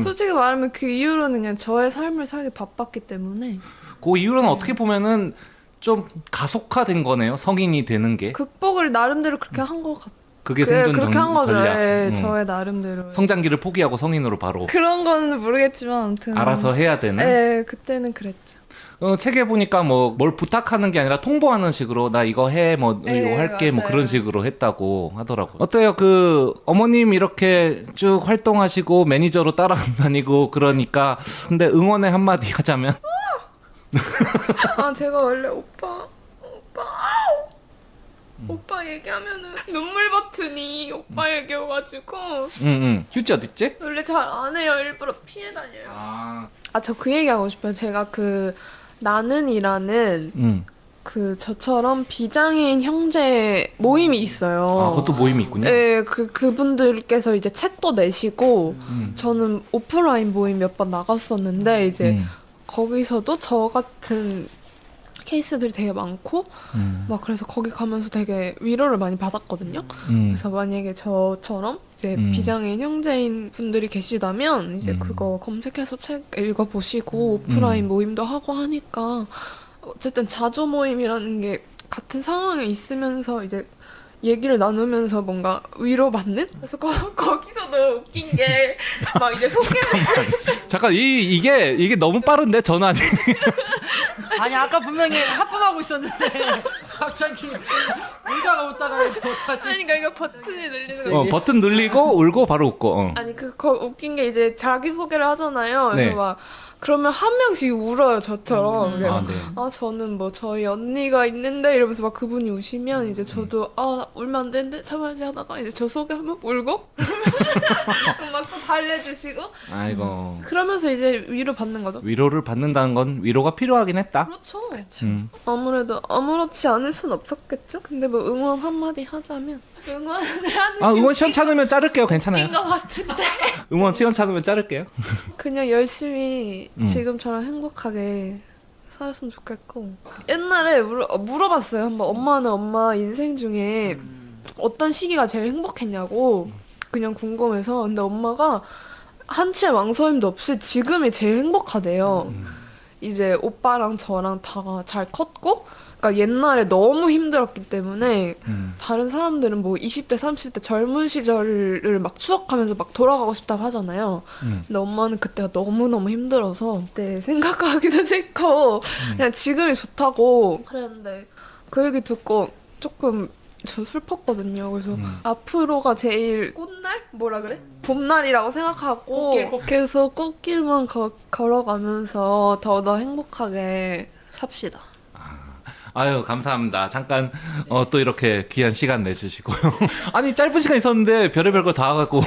솔직히 말하면 그 이후로는 그냥 저의 삶을 살기 바빴기 때문에 그 이후로는 어떻게 보면은 좀 가속화된 거네요. 성인이 되는 게. 극복을 나름대로 그렇게 한 것 같아요. 그게 생존 그렇게 한 거죠. 전략. 예, 저의 나름대로. 성장기를 포기하고 성인으로 바로 그런 거는 모르겠지만 아무튼 알아서 해야 되는. 예, 그때는 그랬죠. 책에 보니까 뭐 뭘 부탁하는 게 아니라 통보하는 식으로 나 이거 해, 뭐 네, 이거 할게, 뭐 맞아요. 그런 식으로 했다고 하더라고요. 어때요? 그 어머님 이렇게 쭉 활동하시고 매니저로 따라다니고 그러니까 근데 응원의 한마디 하자면 제가 원래 오빠 얘기하면은 눈물 버튼이 오빠 얘기여가지고 휴지 어딨지? 원래 잘 안 해요. 일부러 피해 다녀요. 아, 저 그 얘기하고 싶어요. 제가 그 나는이라는 그 저처럼 비장애인 형제 모임이 있어요. 그것도 모임이 있군요. 네, 그분들께서 이제 책도 내시고 저는 오프라인 모임 몇 번 나갔었는데 이제 거기서도 저 같은 케이스들이 되게 많고 막 그래서 거기 가면서 되게 위로를 많이 받았거든요. 그래서 만약에 저처럼 이제 비장애인 형제인 분들이 계시다면 이제 그거 검색해서 책 읽어보시고 오프라인 모임도 하고 하니까 어쨌든 자조 모임이라는 게 같은 상황에 있으면서 이제 얘기를 나누면서 뭔가 위로받는? 그래서 거기서도 웃긴 게 막 이제 소개를 잠깐 이게 너무 빠른데 전환이. 아니 아까 분명히 하품하고 있었는데 갑자기 울다가 어떡하지? 그러니까 이거 버튼이 눌리는 거. 버튼 눌리고 울고 바로 웃고. 아니 웃긴 게 이제 자기 소개를 하잖아요. 그래서 네. 막 그러면 한 명씩 울어요 저처럼. 그래서 네. 저는 뭐 저희 언니가 있는데 이러면서 막 그분이 우시면 이제 저도 울면 안 되는데 참아야지 하다가 이제 저 소개하면 울고 막 또 달래주시고 아이고. 그러면서 이제 위로 받는 거죠. 위로를 받는다는 건 위로가 필요하긴 했다. 그렇죠. 음. 아무렇지 않을 순 없었겠죠. 근데 뭐 응원 한마디 하자면 응원을 하는 응원 시원찮으면 자를게요. 괜찮아요. 것 같은데 응원 시원찮으면 자를게요. 그냥 열심히 음. 지금처럼 행복하게 살았으면 좋겠고 옛날에 물어봤어요. 한번 엄마는 엄마 인생 중에 어떤 시기가 제일 행복했냐고 그냥 궁금해서. 근데 엄마가 한치의 망설임도 없이 지금이 제일 행복하대요. 이제 오빠랑 저랑 다 잘 컸고 그러니까 옛날에 너무 힘들었기 때문에 다른 사람들은 뭐 20대 30대 젊은 시절을 막 추억하면서 막 돌아가고 싶다고 하잖아요. 근데 엄마는 그때가 너무너무 힘들어서 그때 생각하기도 싫고 그냥 지금이 좋다고 그랬는데 그 얘기 듣고 조금 저 슬펐거든요. 그래서 앞으로가 제일 꽃날? 뭐라 그래? 봄날이라고 생각하고 꽃길. 계속 꽃길만 걸어가면서 더더 행복하게 삽시다. 아유 감사합니다. 잠깐 또 이렇게 귀한 시간 내주시고요. 아니 짧은 시간 있었는데 별의별 거 다 갖고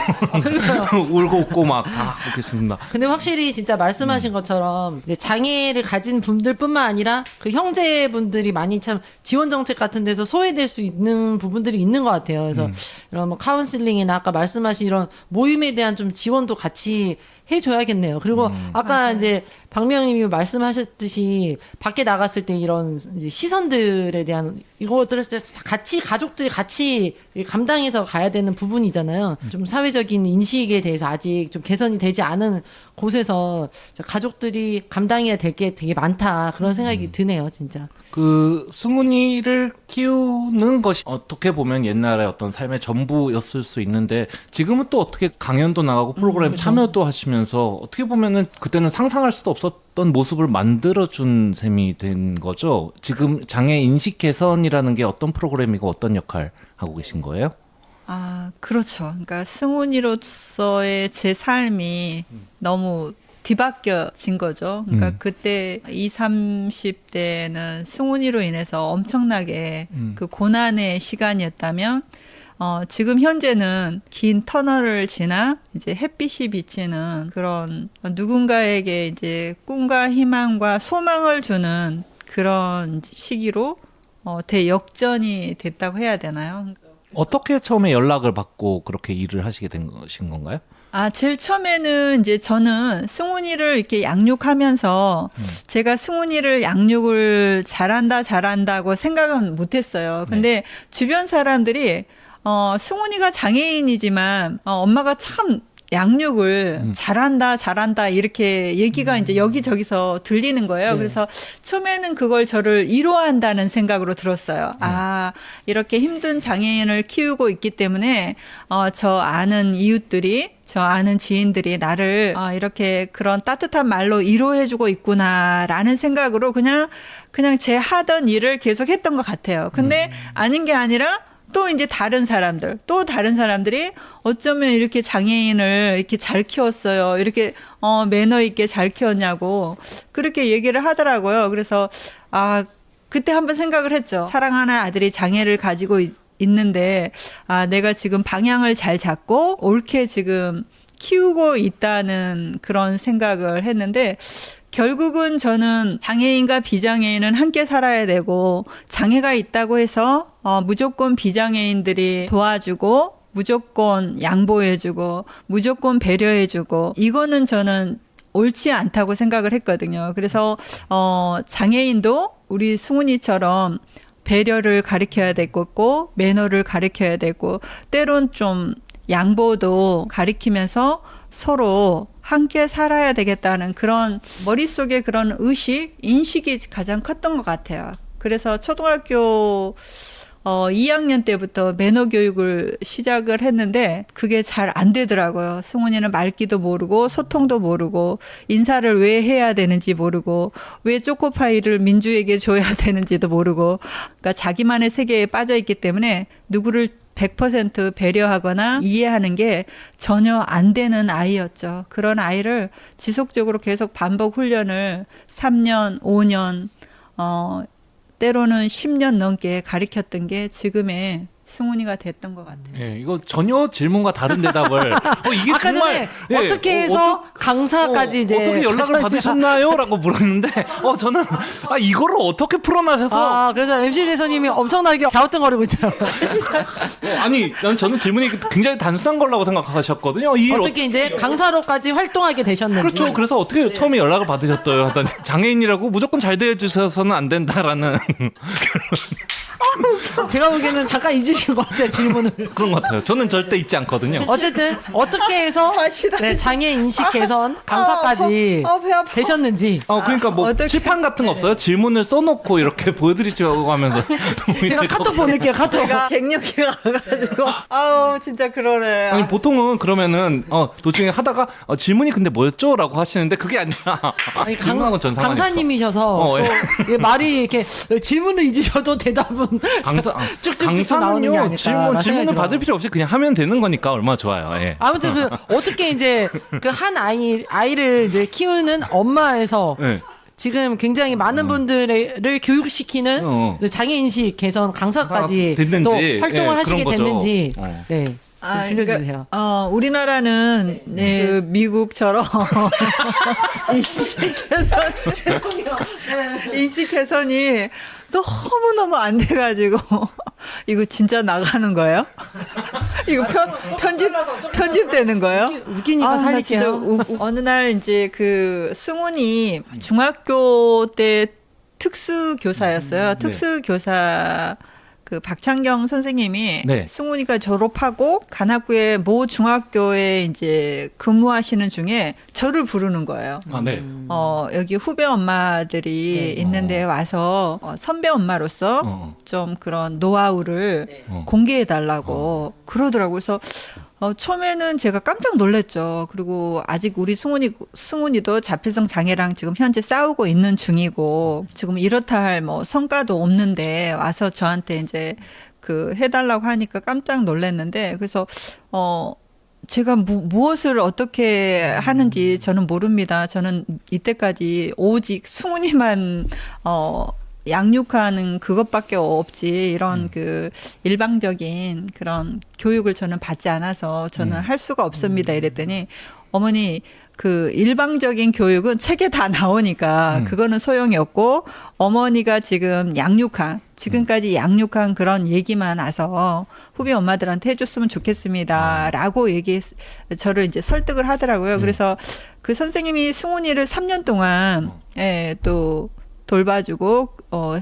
울고 웃고 막 다 하고 계십니다. 근데 확실히 진짜 말씀하신 것처럼 이제 장애를 가진 분들뿐만 아니라 그 형제분들이 많이 참 지원 정책 같은 데서 소외될 수 있는 부분들이 있는 것 같아요. 그래서 이런 뭐 카운슬링이나 아까 말씀하신 이런 모임에 대한 좀 지원도 같이 해줘야겠네요. 그리고 아까 맞아요. 이제 박명님이 말씀하셨듯이 밖에 나갔을 때 이런 이제 시선들에 대한 이것들을 같이 가족들이 같이 감당해서 가야 되는 부분이잖아요. 좀 사회적인 인식에 대해서 아직 좀 개선이 되지 않은 곳에서 가족들이 감당해야 될 게 되게 많다 그런 생각이 드네요, 진짜. 그 승훈이를 키우는 것이 어떻게 보면 옛날에 어떤 삶의 전부였을 수 있는데 지금은 또 어떻게 강연도 나가고 프로그램 그렇죠. 참여도 하시면서 어떻게 보면은 그때는 상상할 수도 없었던 모습을 만들어준 셈이 된 거죠. 지금 장애 인식 개선이라는 게 어떤 프로그램이고 어떤 역할 하고 계신 거예요? 그렇죠. 그러니까 승훈이로서의 제 삶이 너무 뒤바뀌어진 거죠. 그러니까 그때 20, 30대는 승훈이로 인해서 엄청나게 그 고난의 시간이었다면 지금 현재는 긴 터널을 지나 이제 햇빛이 비치는 그런 누군가에게 이제 꿈과 희망과 소망을 주는 그런 시기로 대역전이 됐다고 해야 되나요? 어떻게 처음에 연락을 받고 그렇게 일을 하시게 된 것인 건가요? 제일 처음에는 이제 저는 승훈이를 이렇게 양육하면서 제가 승훈이를 양육을 잘한다고 생각은 못 했어요. 근데 주변 사람들이 승훈이가 장애인이지만 엄마가 참 양육을 잘한다 이렇게 얘기가 이제 여기저기서 들리는 거예요. 네. 그래서 처음에는 그걸 저를 위로한다는 생각으로 들었어요. 이렇게 힘든 장애인을 키우고 있기 때문에 저 아는 이웃들이 저 아는 지인들이 나를 이렇게 그런 따뜻한 말로 위로해주고 있구나라는 생각으로 그냥 제 하던 일을 계속 했던 것 같아요. 근데 아닌 게 아니라 또 이제 다른 사람들이 어쩌면 이렇게 장애인을 이렇게 잘 키웠어요. 이렇게 매너 있게 잘 키웠냐고 그렇게 얘기를 하더라고요. 그래서 그때 한번 생각을 했죠. 사랑하는 아들이 장애를 가지고 있는데 내가 지금 방향을 잘 잡고 옳게 지금 키우고 있다는 그런 생각을 했는데 결국은 저는 장애인과 비장애인은 함께 살아야 되고 장애가 있다고 해서 무조건 비장애인들이 도와주고 무조건 양보해주고 무조건 배려해주고 이거는 저는 옳지 않다고 생각을 했거든요. 그래서 장애인도 우리 승훈이처럼 배려를 가르쳐야 되고 매너를 가르쳐야 되고 때론 좀 양보도 가리키면서 서로 함께 살아야 되겠다는 그런 머릿속에 그런 인식이 가장 컸던 것 같아요. 그래서 초등학교 2학년 때부터 매너 교육을 시작을 했는데 그게 잘 안 되더라고요. 승훈이는 말귀도 모르고 소통도 모르고 인사를 왜 해야 되는지 모르고 왜 초코파이를 민주에게 줘야 되는지도 모르고 그러니까 자기만의 세계에 빠져 있기 때문에 누구를 100% 배려하거나 이해하는 게 전혀 안 되는 아이였죠. 그런 아이를 지속적으로 계속 반복 훈련을 3년, 5년, 때로는 10년 넘게 가르쳤던 게 지금의 승훈이가 됐던 것 같아요. 예, 이거 전혀 질문과 다른 대답을 이게 아까 정말 전에 어떻게 해서 강사까지 이제 어떻게 연락을 받으셨나요?라고 물었는데 저는 이거를 어떻게 풀어나셔서 그래서 MC 대선님이 엄청나게 갸우뚱거리고 있더라고요. 아니 저는 질문이 굉장히 단순한 거라고 생각하셨거든요. 이 일 어떻게 이제 강사로까지 활동하게 되셨는지. 그렇죠. 그래서 어떻게 처음에 연락을 받으셨어요? 하더니 장애인이라고 무조건 잘 대해주셔서는 안 된다라는 제가 보기에는 잠깐 잊으신 것 같아요, 질문을. 그런 것 같아요. 저는 절대 잊지 않거든요. 어쨌든 어떻게 해서 장애 인식 개선 강사까지 배 아파. 되셨는지. 그러니까 뭐 어떻게- 칠판 같은 거 없어요? 질문을 써놓고 이렇게 보여드리시라고 하면서 제가 카톡 보낼게요, 카톡. 제가 갱년기가 가가지고 아우 진짜 그러네. 아니 보통은 그러면은 도중에 하다가 질문이 근데 뭐였죠?라고 하시는데 그게 아니라 아니, 질문하고 전 상관이 없어. 강사님이셔서 예. 또 이게 말이 이렇게 질문을 잊으셔도 대답은 쭉쭉쭉 나오는 게 아닐까. 질문을 받을 필요 없이 그냥 하면 되는 거니까 얼마나 좋아요. 예. 아무튼 어떻게 이제 그 한 아이를 이제 키우는 엄마에서 예. 지금 굉장히 많은 분들을 교육시키는 장애인식 개선 강사까지 됐는지, 또 활동을 예, 하시게 그런 거죠. 됐는지 어. 네. 좀 들려주세요. 그러니까, 우리나라는 그 미국처럼 인식 개선이 너무너무 안 돼가지고 이거 진짜 나가는 거예요? 이거 편집되는 거예요? 웃기니까 나 살릴게요. 진짜 어느 날 이제 그 승훈이 중학교 때 특수교사였어요. 네. 특수교사 그 박창경 선생님이 네. 승훈이가 졸업하고 간학구의 모 중학교에 이제 근무하시는 중에 저를 부르는 거예요. 네. 여기 후배 엄마들이 있는데 와서 선배 엄마로서 좀 그런 노하우를 공개해 달라고 그러더라고요. 그래서 처음에는 제가 깜짝 놀랐죠. 그리고 아직 우리 승훈이도 자폐성 장애랑 지금 현재 싸우고 있는 중이고 지금 이렇다 할 뭐 성과도 없는데 와서 저한테 이제 그 해달라고 하니까 깜짝 놀랐는데 그래서 제가 무엇을 어떻게 하는지 저는 모릅니다. 저는 이때까지 오직 승훈이만 양육하는 그것밖에 없지 이런 그 일방적인 그런 교육을 저는 받지 않아서 저는 할 수가 없습니다. 이랬더니 어머니 그 일방적인 교육은 책에 다 나오니까 그거는 소용이 없고 어머니가 지금까지 양육한 그런 얘기만 와서 후배 엄마들한테 해줬으면 좋겠습니다라고 저를 이제 설득을 하더라고요. 그래서 그 선생님이 승훈이를 3년 동안 또 돌봐주고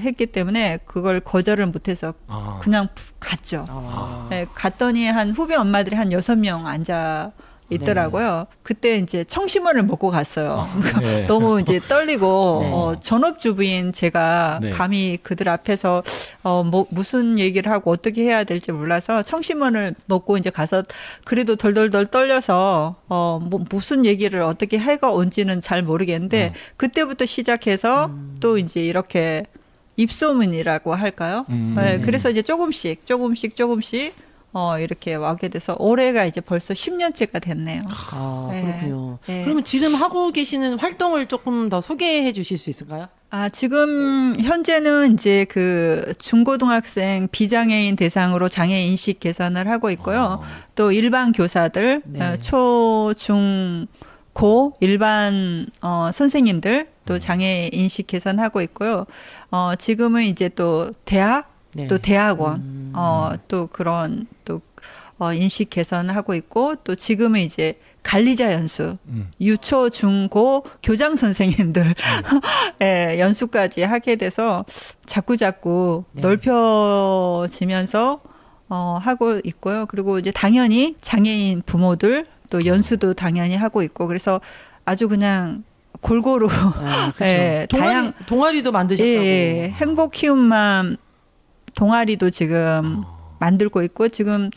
했기 때문에 그걸 거절을 못해서 그냥 갔죠. 갔더니 한 후배 엄마들이 한 6명 앉아 있더라고요. 그때 이제 청심원을 먹고 갔어요. 네. 너무 이제 떨리고 전업주부인 제가 네. 감히 그들 앞에서 무슨 얘기를 하고 어떻게 해야 될지 몰라서 청심원을 먹고 이제 가서 그래도 덜덜덜 떨려서 무슨 얘기를 어떻게 해가 온지는 잘 모르겠는데 그때부터 시작해서 또 이제 이렇게 입소문이라고 할까요? 네, 그래서 이제 조금씩 이렇게 와게 돼서 올해가 이제 벌써 10년째가 됐네요. 그렇군요. 네. 그러면 지금 하고 계시는 활동을 조금 더 소개해 주실 수 있을까요? 지금 현재는 이제 그 중고등학생 비장애인 대상으로 장애 인식 개선을 하고 있고요. 또 일반 교사들, 초, 중, 고 일반 선생님들 또 장애 인식 개선하고 있고요. 지금은 이제 또 대학 또 대학원 또 그런 또 인식 개선하고 있고 또 지금은 이제 관리자 연수 유초 중고 교장 선생님들 연수까지 하게 돼서 자꾸 넓혀지면서 하고 있고요. 그리고 이제 당연히 장애인 부모들 또 연수도 당연히 하고 있고 그래서 아주 그냥 골고루 그렇죠. 동아리도 만드셨다고. 행복 키움맘 동아리도 지금 만들고 있고 지금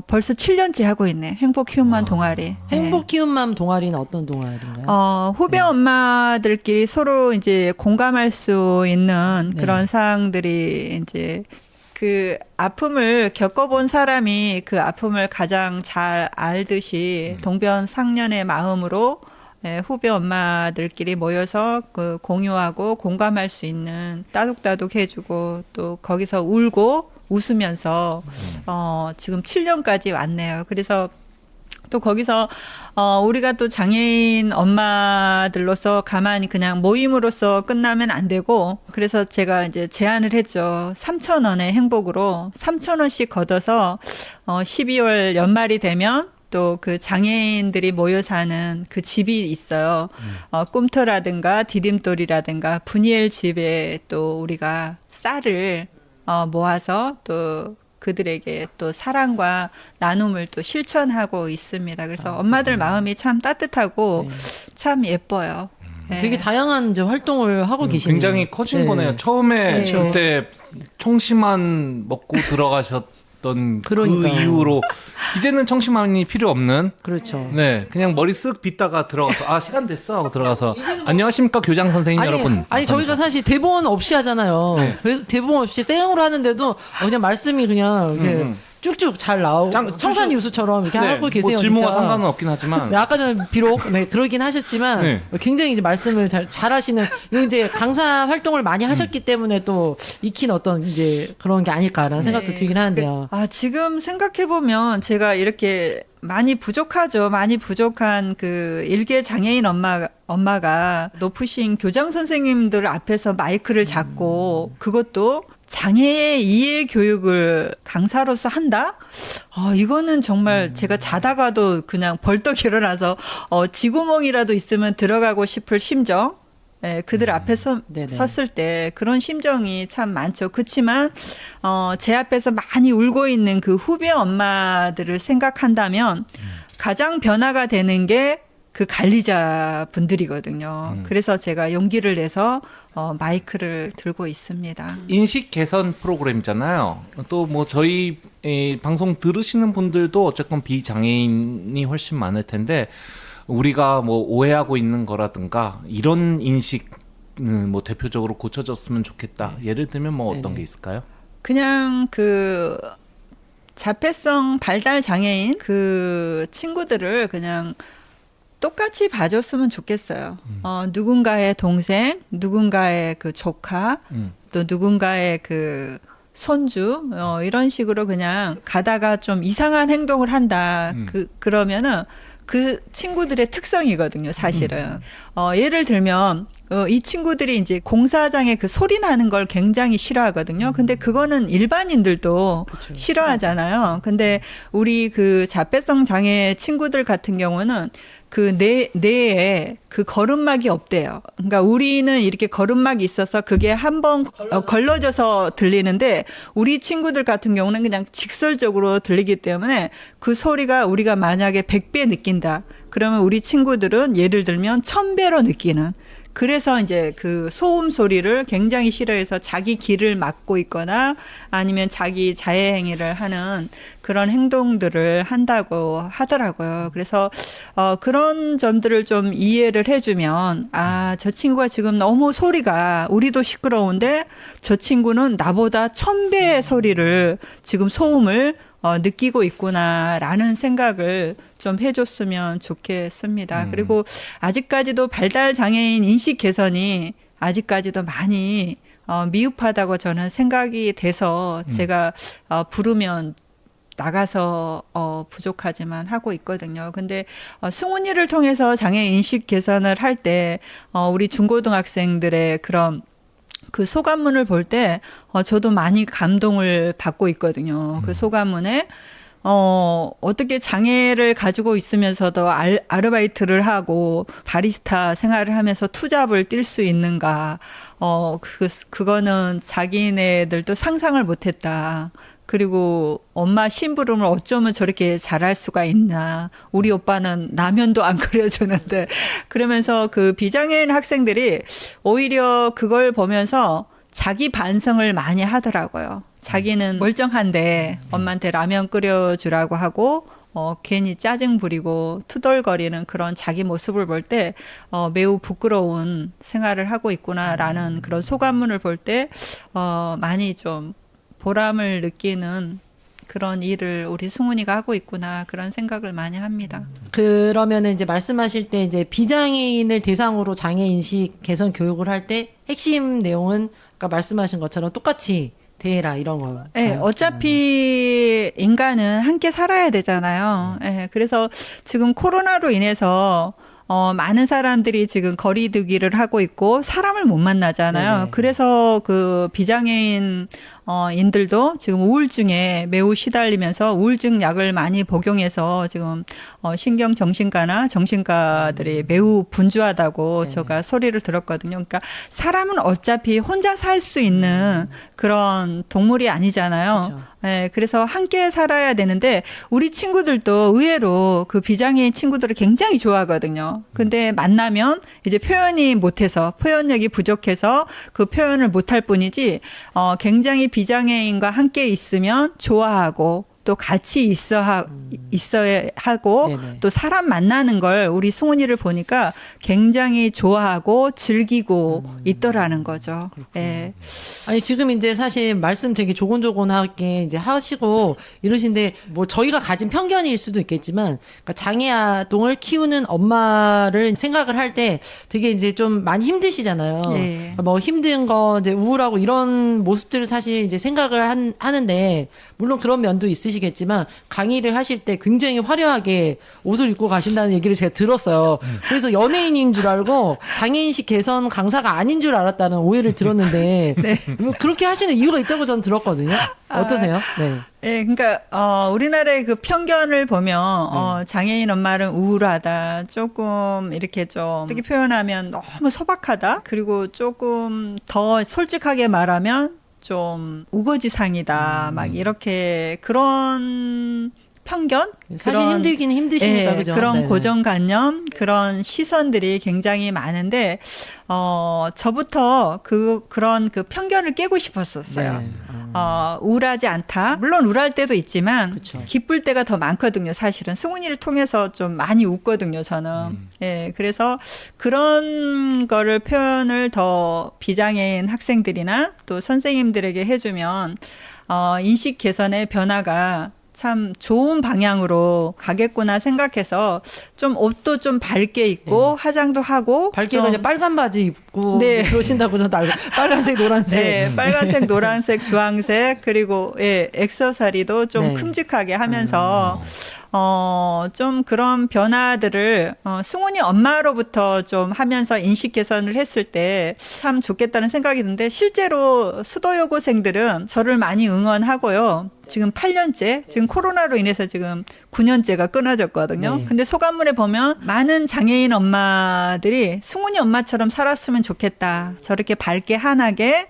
벌써 7년째 하고 있네. 행복 키움맘 동아리. 행복 키움맘 동아리는 어떤 동아리인가요? 후배 엄마들끼리 서로 이제 공감할 수 있는 네. 그런 사항들이 이제 그 아픔을 겪어본 사람이 그 아픔을 가장 잘 알듯이 동변상련의 마음으로 후배 엄마들끼리 모여서 그 공유하고 공감할 수 있는 따둑따둑 해주고 또 거기서 울고 웃으면서 지금 7년까지 왔네요. 그래서 또 거기서 우리가 또 장애인 엄마들로서 가만히 그냥 모임으로서 끝나면 안 되고 그래서 제가 이제 제안을 했죠. 3,000원의 행복으로 3,000원씩 걷어서 12월 연말이 되면 또 그 장애인들이 모여 사는 그 집이 있어요. 꿈터라든가 디딤돌이라든가 분이엘 집에 또 우리가 쌀을 모아서 또 그들에게 또 사랑과 나눔을 또 실천하고 있습니다. 그래서 엄마들 마음이 참 따뜻하고 참 예뻐요. 네. 되게 다양한 이제 활동을 하고 계시네요. 굉장히 커진 네. 거네요. 처음에 네. 그때 청심환 먹고 들어가셨던 그 그러니까요. 이후로 이제는 청심환이 필요 없는 그렇죠. 네, 그냥 머리 쓱 빗다가 들어가서 시간 됐어 하고 들어가서 안녕하십니까 교장 선생님 여러분. 아니 저희가 사실 대본 없이 하잖아요. 네. 그래서 대본 없이 생으로 하는데도 그냥 말씀이 그냥 이렇게 쭉쭉 잘 나오고 청산 유수처럼 이렇게 네, 하고 계세요. 뭐 질문과 진짜. 상관은 없긴 하지만 네, 아까 전에 비록 그러긴 하셨지만 네. 굉장히 이제 말씀을 잘 하시는 이제 강사 활동을 많이 하셨기 때문에 또 익힌 어떤 이제 그런 게 아닐까라는 생각도 들긴 하는데요. 지금 생각해 보면 제가 이렇게 많이 부족하죠. 많이 부족한 그 일개 장애인 엄마가 높으신 교장 선생님들 앞에서 마이크를 잡고 그것도 장애의 이해 교육을 강사로서 한다? 이거는 정말 제가 자다가도 그냥 벌떡 일어나서 지구멍이라도 있으면 들어가고 싶을 심정. 그들 앞에 섰을 때 그런 심정이 참 많죠. 그렇지만 제 앞에서 많이 울고 있는 그 후배 엄마들을 생각한다면 가장 변화가 되는 게 그 관리자 분들이거든요. 그래서 제가 용기를 내서 마이크를 들고 있습니다. 인식 개선 프로그램이잖아요. 또 뭐 저희 방송 들으시는 분들도 어쨌건 비장애인이 훨씬 많을 텐데 우리가 뭐 오해하고 있는 거라든가 이런 인식 뭐 대표적으로 고쳐졌으면 좋겠다. 예를 들면 뭐 어떤 게 있을까요? 그냥 그 자폐성 발달 장애인 그 친구들을 그냥 똑같이 봐줬으면 좋겠어요. 누군가의 동생, 누군가의 그 조카, 또 누군가의 그 손주, 이런 식으로 그냥 가다가 좀 이상한 행동을 한다. 그러면은 그 친구들의 특성이거든요, 사실은. 예를 들면, 이 친구들이 이제 공사장에 그 소리 나는 걸 굉장히 싫어하거든요. 근데 그거는 일반인들도 그렇죠. 싫어하잖아요. 근데 우리 그 자폐성 장애 친구들 같은 경우는 그 뇌에 그 걸음막이 없대요. 그러니까 우리는 이렇게 걸음막이 있어서 그게 한번 걸러져서 들리는데 우리 친구들 같은 경우는 그냥 직설적으로 들리기 때문에 그 소리가 우리가 만약에 100배 느낀다. 그러면 우리 친구들은 예를 들면 1000배로 느끼는. 그래서 이제 그 소음 소리를 굉장히 싫어해서 자기 귀를 막고 있거나 아니면 자기 자해 행위를 하는 그런 행동들을 한다고 하더라고요. 그래서 그런 점들을 좀 이해를 해주면 저 친구가 지금 너무 소리가 우리도 시끄러운데 저 친구는 나보다 1000배의 소리를 지금 소음을 느끼고 있구나라는 생각을 좀 해줬으면 좋겠습니다. 그리고 아직까지도 발달 장애인 인식 개선이 아직까지도 많이 미흡하다고 저는 생각이 돼서 제가 부르면 나가서 부족하지만 하고 있거든요. 근데 승훈이를 통해서 장애 인식 개선을 할 때 우리 중고등학생들의 그런 그 소감문을 볼 때 저도 많이 감동을 받고 있거든요. 그 소감문에 어떻게 장애를 가지고 있으면서도 아르바이트를 하고 바리스타 생활을 하면서 투잡을 뛸 수 있는가. 그거는 자기네들도 상상을 못했다. 그리고 엄마 심부름을 어쩌면 저렇게 잘할 수가 있나. 우리 오빠는 라면도 안 끓여주는데. 그러면서 그 비장애인 학생들이 오히려 그걸 보면서 자기 반성을 많이 하더라고요. 자기는 멀쩡한데 엄마한테 라면 끓여주라고 하고 괜히 짜증 부리고 투덜거리는 그런 자기 모습을 볼 때 매우 부끄러운 생활을 하고 있구나라는 그런 소감문을 볼 때 많이 좀 보람을 느끼는 그런 일을 우리 승훈이가 하고 있구나 그런 생각을 많이 합니다. 그러면은 이제 말씀하실 때 이제 비장애인을 대상으로 장애인식 개선 교육을 할 때 핵심 내용은 아까 말씀하신 것처럼 똑같이 대해라 이런 거. 네, 어차피 인간은 함께 살아야 되잖아요. 네, 그래서 지금 코로나로 인해서 많은 사람들이 지금 거리두기를 하고 있고 사람을 못 만나잖아요. 네네. 그래서 그 비장애인 인들도 지금 우울증에 매우 시달리면서 우울증 약을 많이 복용해서 지금 신경정신과나 정신과들이 매우 분주하다고 네네. 제가 소리를 들었거든요. 그러니까 사람은 어차피 혼자 살 수 있는 그런 동물이 아니잖아요. 그렇죠. 네, 그래서 함께 살아야 되는데 우리 친구들도 의외로 그 비장애인 친구들을 굉장히 좋아하거든요. 근데 만나면 이제 표현이 못해서 표현력이 부족해서 그 표현을 못할 뿐이지 굉장히 비장애인과 함께 있으면 좋아하고 또 같이 있어야 하고 네네. 또 사람 만나는 걸 우리 승훈이를 보니까 굉장히 좋아하고 즐기고 있더라는 거죠. 예. 아니 지금 이제 사실 말씀 되게 조곤조곤하게 이제 하시고 이러신데 뭐 저희가 가진 편견일 수도 있겠지만 그러니까 장애 아동을 키우는 엄마를 생각을 할 때 되게 이제 좀 많이 힘드시잖아요. 예. 그러니까 뭐 힘든 거 이제 우울하고 이런 모습들을 사실 이제 생각을 하는데 물론 그런 면도 있으시겠지만 강의를 하실 때 굉장히 화려하게 옷을 입고 가신다는 얘기를 제가 들었어요. 그래서 연예인인 줄 알고 장애인식 개선 강사가 아닌 줄 알았다는 오해를 들었는데 뭐 그렇게 하시는 이유가 있다고 저는 들었거든요. 어떠세요? 네. 예, 그러니까 우리나라의 그 편견을 보면 장애인 엄마는 우울하다, 조금 이렇게 좀 어떻게 표현하면 너무 소박하다, 그리고 조금 더 솔직하게 말하면 좀 우거지상이다, 막 이렇게 그런 편견? 사실 힘들기는 힘드시니까 예, 그죠? 그런 네네. 고정관념, 그런 시선들이 굉장히 많은데 저부터 그런 그 편견을 깨고 싶었었어요. 네. 우울하지 않다. 물론 우울할 때도 있지만 그쵸. 기쁠 때가 더 많거든요. 사실은 승훈이를 통해서 좀 많이 웃거든요. 저는. 예, 그래서 그런 거를 표현을 더 비장애인 학생들이나 또 선생님들에게 해주면 인식 개선의 변화가 참 좋은 방향으로 가겠구나 생각해서 좀 옷도 좀 밝게 입고 화장도 하고 밝게 좀 이제 빨간 바지 입고 네. 그러신다고 저는 알고 빨간색 노란색. 네, 빨간색, 노란색, 주황색 그리고 액세서리도 좀 네. 큼직하게 하면서 좀 그런 변화들을 승훈이 엄마로부터 좀 하면서 인식 개선을 했을 때 참 좋겠다는 생각이 드는데 실제로 수도여고생들은 저를 많이 응원하고요. 지금 8년째, 지금 코로나로 인해서 지금 9년째가 끊어졌거든요. 네. 근데 소감문에 보면 많은 장애인 엄마들이 승훈이 엄마처럼 살았으면 좋겠다. 저렇게 밝게 환하게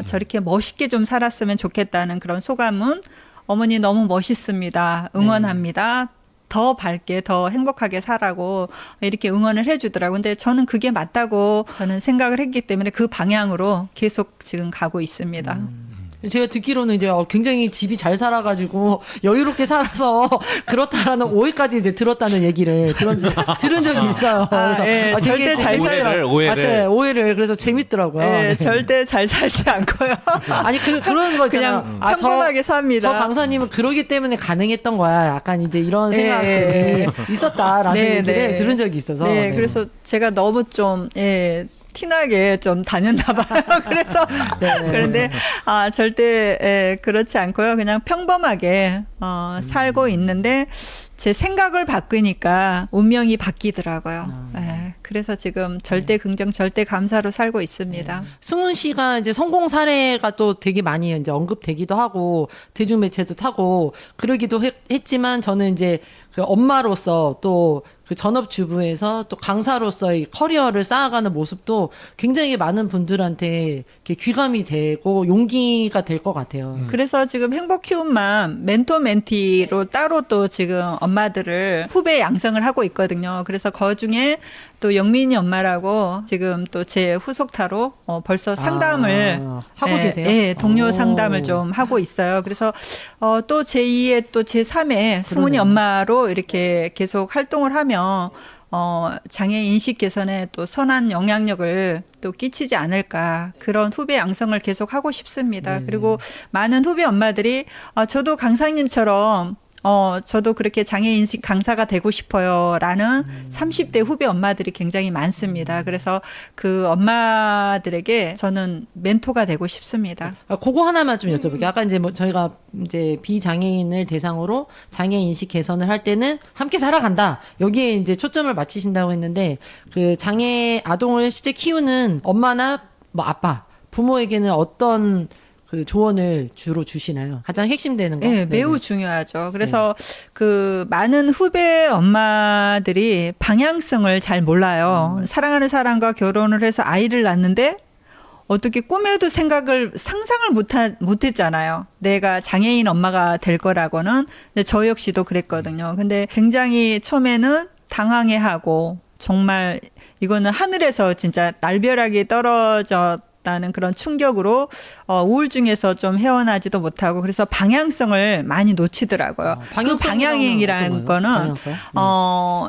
저렇게 멋있게 좀 살았으면 좋겠다는 그런 소감문. 어머니 너무 멋있습니다. 응원합니다. 더 밝게 더 행복하게 살라고 이렇게 응원을 해주더라고요. 근데 저는 그게 맞다고 저는 생각을 했기 때문에 그 방향으로 계속 지금 가고 있습니다. 제가 듣기로는 이제 굉장히 집이 잘 살아가지고 여유롭게 살아서 그렇다라는 오해까지 이제 들었다는 얘기를 들은 적이 있어요. 그래서 예, 절대 잘 재밌더라고요. 오해를. 오해를 그래서 재밌더라고요. 네, 네. 절대 잘 살지 않고요. 아니 그런 거 있잖아요. 그냥 평범하게 삽니다. 저 강사님은 그러기 때문에 가능했던 거야. 약간 이제 이런 네. 생각들이 있었다라는 네, 얘기를 네. 들은 적이 있어서. 네, 그래서 제가 너무 좀 티나게 좀 다녔나 봐요. 그래서 네. 그런데 절대 그렇지 않고요. 그냥 평범하게 살고 있는데 제 생각을 바꾸니까 운명이 바뀌더라고요. 그래서 지금 절대 긍정, 절대 감사로 살고 있습니다. 승훈 씨가 이제 성공 사례가 또 되게 많이 이제 언급되기도 하고 대중매체도 타고 그러기도 했지만 저는 이제 그 엄마로서 또 그 전업주부에서 또 강사로서의 커리어를 쌓아가는 모습도 굉장히 많은 분들한테 이렇게 귀감이 되고 용기가 될 것 같아요. 그래서 지금 행복 키움맘 멘토 멘티로 따로 또 지금 엄마들을 후배 양성을 하고 있거든요. 그래서 그 중에 또 영민이 엄마라고 지금 또 제 후속타로 벌써 상담을 하고 계세요? 예, 동료 오. 상담을 좀 하고 있어요. 그래서 또 제2의 또 제3의 승훈이 엄마로 이렇게 계속 활동을 하면 장애 인식 개선에 또 선한 영향력을 또 끼치지 않을까, 그런 후배 양성을 계속 하고 싶습니다. 그리고 많은 후배 엄마들이 저도 강사님처럼 저도 그렇게 장애인식 강사가 되고 싶어요 라는 30대 후배 엄마들이 굉장히 많습니다. 그래서 그 엄마들에게 저는 멘토가 되고 싶습니다. 그거 하나만 좀 여쭤볼게요. 아까 이제 뭐 저희가 이제 비장애인을 대상으로 장애 인식 개선을 할 때는 함께 살아간다. 여기에 이제 초점을 맞추신다고 했는데, 그 장애 아동을 실제 키우는 엄마나 뭐 아빠, 부모에게는 어떤 그 조언을 주로 주시나요? 가장 핵심되는 거? 네, 매우 중요하죠. 그래서 그 많은 후배 엄마들이 방향성을 잘 몰라요. 사랑하는 사람과 결혼을 해서 아이를 낳는데 어떻게 꿈에도 상상을 못했잖아요. 내가 장애인 엄마가 될 거라고는. 근데 저 역시도 그랬거든요. 근데 굉장히 처음에는 당황해하고, 정말 이거는 하늘에서 진짜 날벼락이 떨어졌다는 그런 충격으로 우울증에서 좀 헤어나지도 못하고, 그래서 방향성을 많이 놓치더라고요. 그 방향이라는 거는 방향성?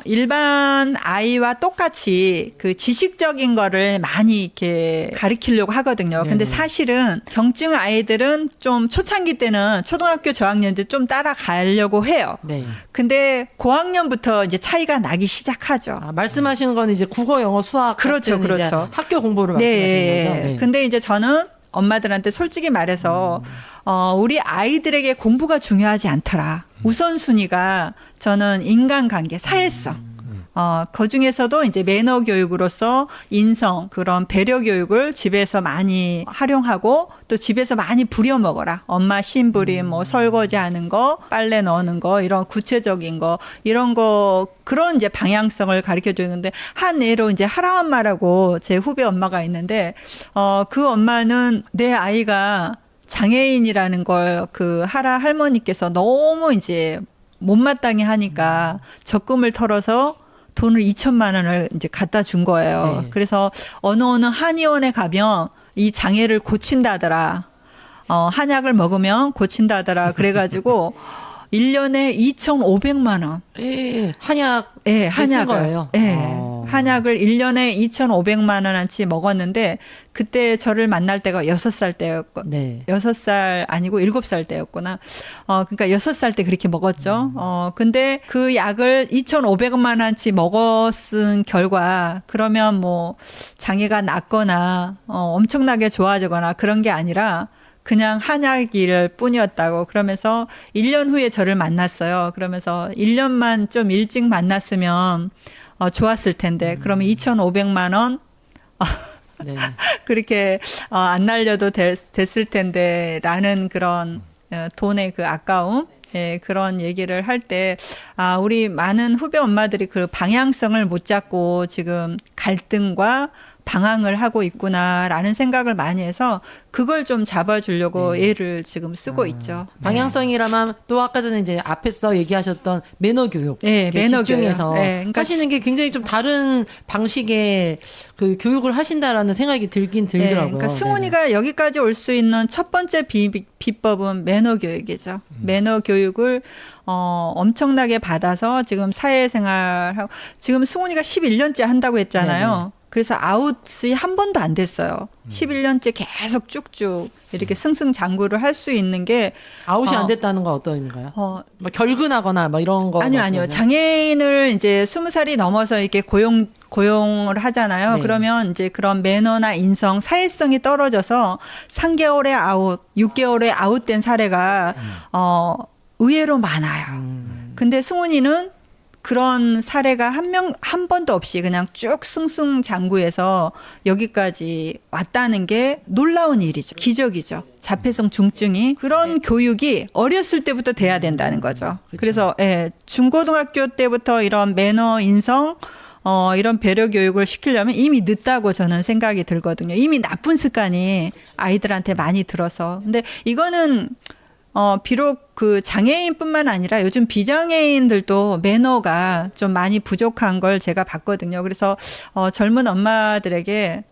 일반 아이와 똑같이 그 지식적인 거를 많이 이렇게 가르치려고 하거든요. 근데 사실은 경증 아이들은 좀 초창기 때는 초등학교 저학년 때 좀 따라가려고 해요. 네. 근데 고학년부터 이제 차이가 나기 시작하죠. 말씀하시는 건 이제 국어, 영어, 수학 그렇죠, 같은 이제 그렇죠. 학교 공부를 말씀하시는 거죠. 네. 근데 이제 저는 엄마들한테 솔직히 말해서 우리 아이들에게 공부가 중요하지 않더라. 우선순위가 저는 인간관계, 사회성. 그 중에서도 이제 매너 교육으로서 인성, 그런 배려 교육을 집에서 많이 활용하고, 또 집에서 많이 부려먹어라. 엄마 심부림, 뭐 설거지 하는 거, 빨래 넣는 거, 이런 구체적인 거, 이런 거, 그런 이제 방향성을 가르쳐 주는데, 한 예로 이제 하라 엄마라고 제 후배 엄마가 있는데, 그 엄마는 내 아이가 장애인이라는 걸 그 하라 할머니께서 너무 이제 못마땅해 하니까 적금을 털어서 돈을 2천만 원을 이제 갖다 준 거예요. 네. 그래서 어느 한의원에 가면 이 장애를 고친다더라. 한약을 먹으면 고친다더라. 그래가지고 1년에 2,500만 원. 예, 한약 예, 쓴 한약을. 거예요. 예. 한약을 1년에 2,500만 원어치 먹었는데, 그때 저를 만날 때가 6살 때였고, 네. 6살 아니고 7살 때였구나. 그러니까 6살 때 그렇게 먹었죠. 근데 그 약을 2,500만 원치 먹었은 결과, 그러면 뭐 장애가 낫거나 엄청나게 좋아지거나 그런 게 아니라 그냥 한약일 뿐이었다고. 그러면서 1년 후에 저를 만났어요. 그러면서 1년만 좀 일찍 만났으면 좋았을 텐데, 그러면 2,500만 원 네. 그렇게 안 날려도 됐을 텐데 라는 그런 돈의 그 아까움, 예, 그런 얘기를 할 때, 우리 많은 후배 엄마들이 그 방향성을 못 잡고 지금 갈등과 방황을 하고 있구나라는 생각을 많이 해서 그걸 좀 잡아주려고 애를 지금 쓰고 있죠. 방향성이라면 또 아까 전에 이제 앞에서 얘기하셨던 매너 교육, 네, 매너 집중해서 교육. 네, 그러니까 하시는 게 굉장히 좀 다른 방식의 그 교육을 하신다라는 생각이 들긴 네, 들더라고요. 그러니까 승훈이가 여기까지 올 수 있는 첫 번째 비법은 매너 교육이죠. 매너 교육을 엄청나게 받아서 지금 사회생활하고, 지금 승훈이가 11년째 한다고 했잖아요. 네네. 그래서 아웃이 한 번도 안 됐어요. 11년째 계속 쭉쭉 이렇게 승승장구를 할 수 있는 게, 아웃이 안 됐다는 건 어떤 의미인가요? 뭐 결근하거나 뭐 이런 거. 아니요. 말씀하세요? 장애인을 이제 20살이 넘어서 이렇게 고용을 하잖아요. 네. 그러면 이제 그런 매너나 인성, 사회성이 떨어져서 3개월에 아웃, 6개월에 아웃된 사례가 의외로 많아요. 근데 승훈이는 그런 사례가 한 번도 없이 그냥 쭉 승승장구해서 여기까지 왔다는 게 놀라운 일이죠. 기적이죠. 자폐성 중증이. 그런 교육이 어렸을 때부터 돼야 된다는 거죠. 그렇죠. 그래서 예, 중고등학교 때부터 이런 매너, 인성, 이런 배려 교육을 시키려면 이미 늦다고 저는 생각이 들거든요. 이미 나쁜 습관이 아이들한테 많이 들어서. 근데 이거는 비록 그 장애인뿐만 아니라 요즘 비장애인들도 매너가 좀 많이 부족한 걸 제가 봤거든요. 그래서 젊은 엄마들에게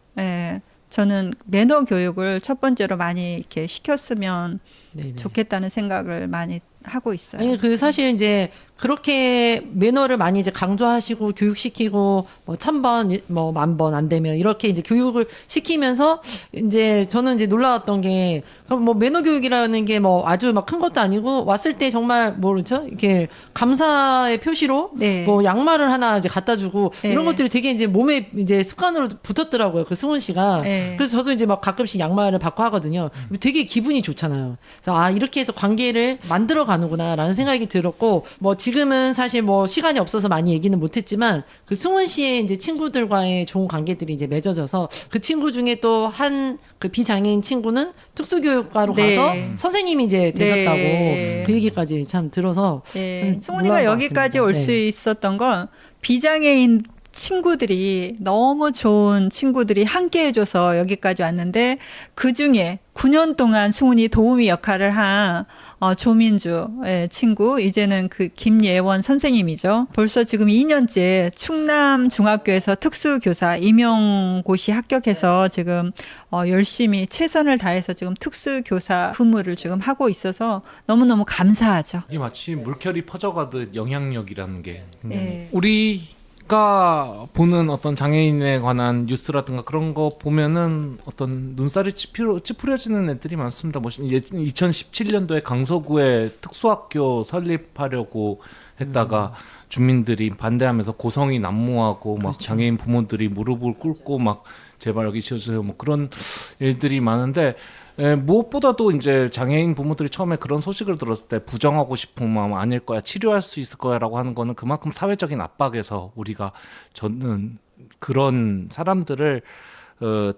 저는 매너 교육을 첫 번째로 많이 이렇게 시켰으면 네네. 좋겠다는 생각을 많이 하고 있어요. 아니 그 사실 이제 그렇게 매너를 많이 이제 강조하시고 교육시키고 뭐 1000번 뭐 10,000번 안 되면 이렇게 이제 교육을 시키면서 이제 저는 이제 놀라웠던 게 뭐 매너 교육이라는 게 뭐 아주 막 큰 것도 아니고 왔을 때 정말 뭐죠 이렇게 감사의 표시로 네. 뭐 양말을 하나 이제 갖다 주고 네. 이런 것들이 되게 이제 몸에 이제 습관으로 붙었더라고요 그 승훈 씨가. 네. 그래서 저도 이제 막 가끔씩 양말을 받고 하거든요. 되게 기분이 좋잖아요. 그래서 아 이렇게 해서 관계를 만들어 가는구나라는 생각이 들었고 뭐 지금은 사실 뭐 시간이 없어서 많이 얘기는 못했지만 그 승훈 씨의 이제 친구들과의 좋은 관계들이 이제 맺어져서 그 친구 중에 또 한 그 비장애인 친구는 특수교육과로 네. 가서 선생님이 이제 되셨다고 네. 그 얘기까지 참 들어서 승훈이가 놀라운 것 여기까지 같습니다. 올 수 네. 있었던 건 비장애인 친구들이 너무 좋은 친구들이 함께 해줘서 여기까지 왔는데 그중에 9년 동안 승훈이 도우미 역할을 한 조민주 친구 이제는 그 김예원 선생님이죠. 벌써 지금 2년째 충남 중학교에서 특수교사 임용고시 합격해서 지금 열심히 최선을 다해서 지금 특수교사 근무를 지금 하고 있어서 너무너무 감사하죠. 이게 마치 물결이 퍼져가듯 영향력이라는 게 네. 우리가 보는 어떤 장애인에 관한 뉴스라든가 그런 거 보면은 어떤 눈살이 찌푸려지는 애들이 많습니다. 뭐 2017년도에 강서구에 특수학교 설립하려고 했다가 주민들이 반대하면서 고성이 난무하고 막 장애인 부모들이 무릎을 꿇고 막 제발 여기 지어주세요 뭐 그런 일들이 많은데 무엇보다도 이제 장애인 부모들이 처음에 그런 소식을 들었을 때 부정하고 싶은 마음 아닐 거야 치료할 수 있을 거야라고 하는 거는 그만큼 사회적인 압박에서 우리가 저는 그런 사람들을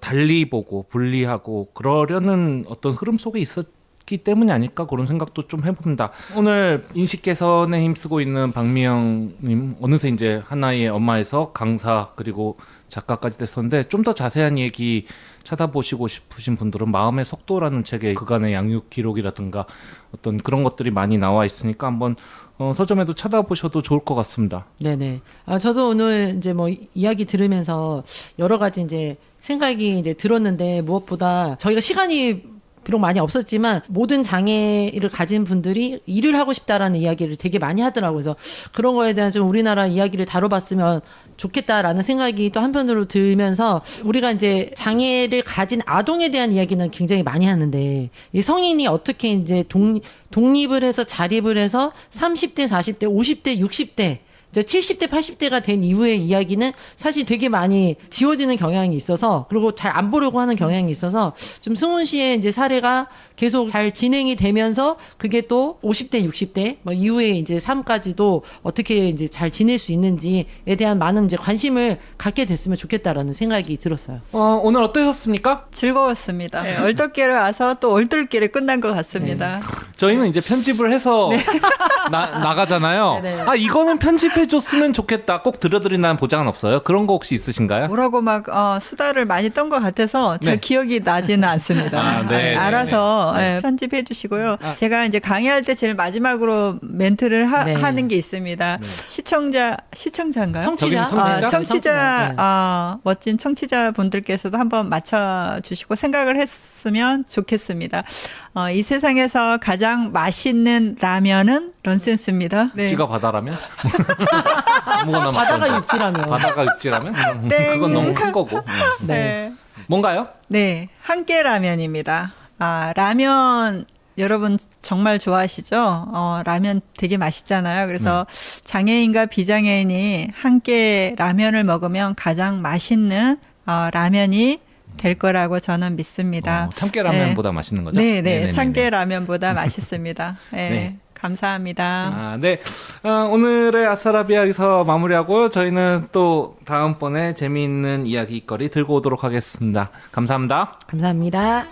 달리 보고 분리하고 그러려는 어떤 흐름 속에 있었기 때문이 아닐까 그런 생각도 좀 해봅니다. 오늘 인식 개선에 힘쓰고 있는 박미영님 어느새 이제 하나의 엄마에서 강사 그리고 작가까지 됐었는데 좀 더 자세한 얘기 찾아보시고 싶으신 분들은 마음의 속도라는 책에 그간의 양육 기록이라든가 어떤 그런 것들이 많이 나와 있으니까 한번 서점에도 찾아보셔도 좋을 것 같습니다. 네네. 아, 저도 오늘 이제 뭐 이야기 들으면서 여러 가지 이제 생각이 이제 들었는데 무엇보다 저희가 시간이 비록 많이 없었지만 모든 장애를 가진 분들이 일을 하고 싶다라는 이야기를 되게 많이 하더라고요. 그래서 그런 거에 대한 좀 우리나라 이야기를 다뤄봤으면 좋겠다라는 생각이 또 한편으로 들면서 우리가 이제 장애를 가진 아동에 대한 이야기는 굉장히 많이 하는데 이 성인이 어떻게 이제 독립을 해서 자립을 해서 30대, 40대, 50대, 60대 70대, 80대가 된 이후의 이야기는 사실 되게 많이 지워지는 경향이 있어서 그리고 잘 안 보려고 하는 경향이 있어서 좀 승훈 씨의 이제 사례가 계속 잘 진행이 되면서 그게 또 50대, 60대 뭐 이후에 이제 삶까지도 어떻게 이제 잘 지낼 수 있는지에 대한 많은 이제 관심을 갖게 됐으면 좋겠다라는 생각이 들었어요. 오늘 어떠셨습니까? 즐거웠습니다. 네, 얼떨결에 와서 또 얼떨결에 끝난 것 같습니다. 저희는 이제 편집을 해서 나가잖아요. 네네. 아 이거는 편집해줬으면 좋겠다. 꼭 들려드린다는 보장은 없어요. 그런 거 혹시 있으신가요? 뭐라고 막 수다를 많이 떤 것 같아서 잘 네. 기억이 나지는 않습니다. 아, 네, 알아서 편집해 주시고요. 제가 이제 강의할 때 제일 마지막으로 멘트를 네. 하는 게 있습니다. 시청자인가요? 청취자? 저기 청취자, 네. 멋진 청취자 분들께서도 한번 맞춰주시고 생각을 했으면 좋겠습니다. 이 세상에서 가장 맛있는 라면은 런센스입니다. 네. 육지가 바다라면? 아무거나 바다가 육지라면. 바다가 육지라면? 땡. 그건 너무 큰 거고. 네. 뭔가요? 네, 한끼 라면입니다. 라면 여러분 정말 좋아하시죠? 라면 되게 맛있잖아요. 그래서 장애인과 비장애인이 함께 라면을 먹으면 가장 맛있는 라면이 될 거라고 저는 믿습니다. 참깨라면보다 맛있는 거죠? 네, 네, 네네네네. 참깨 라면보다 맛있습니다. 네, 네. 감사합니다. 네. 오늘의 아싸라비아 여기서 마무리하고요. 저희는 또 다음번에 재미있는 이야기거리 들고 오도록 하겠습니다. 감사합니다. 감사합니다.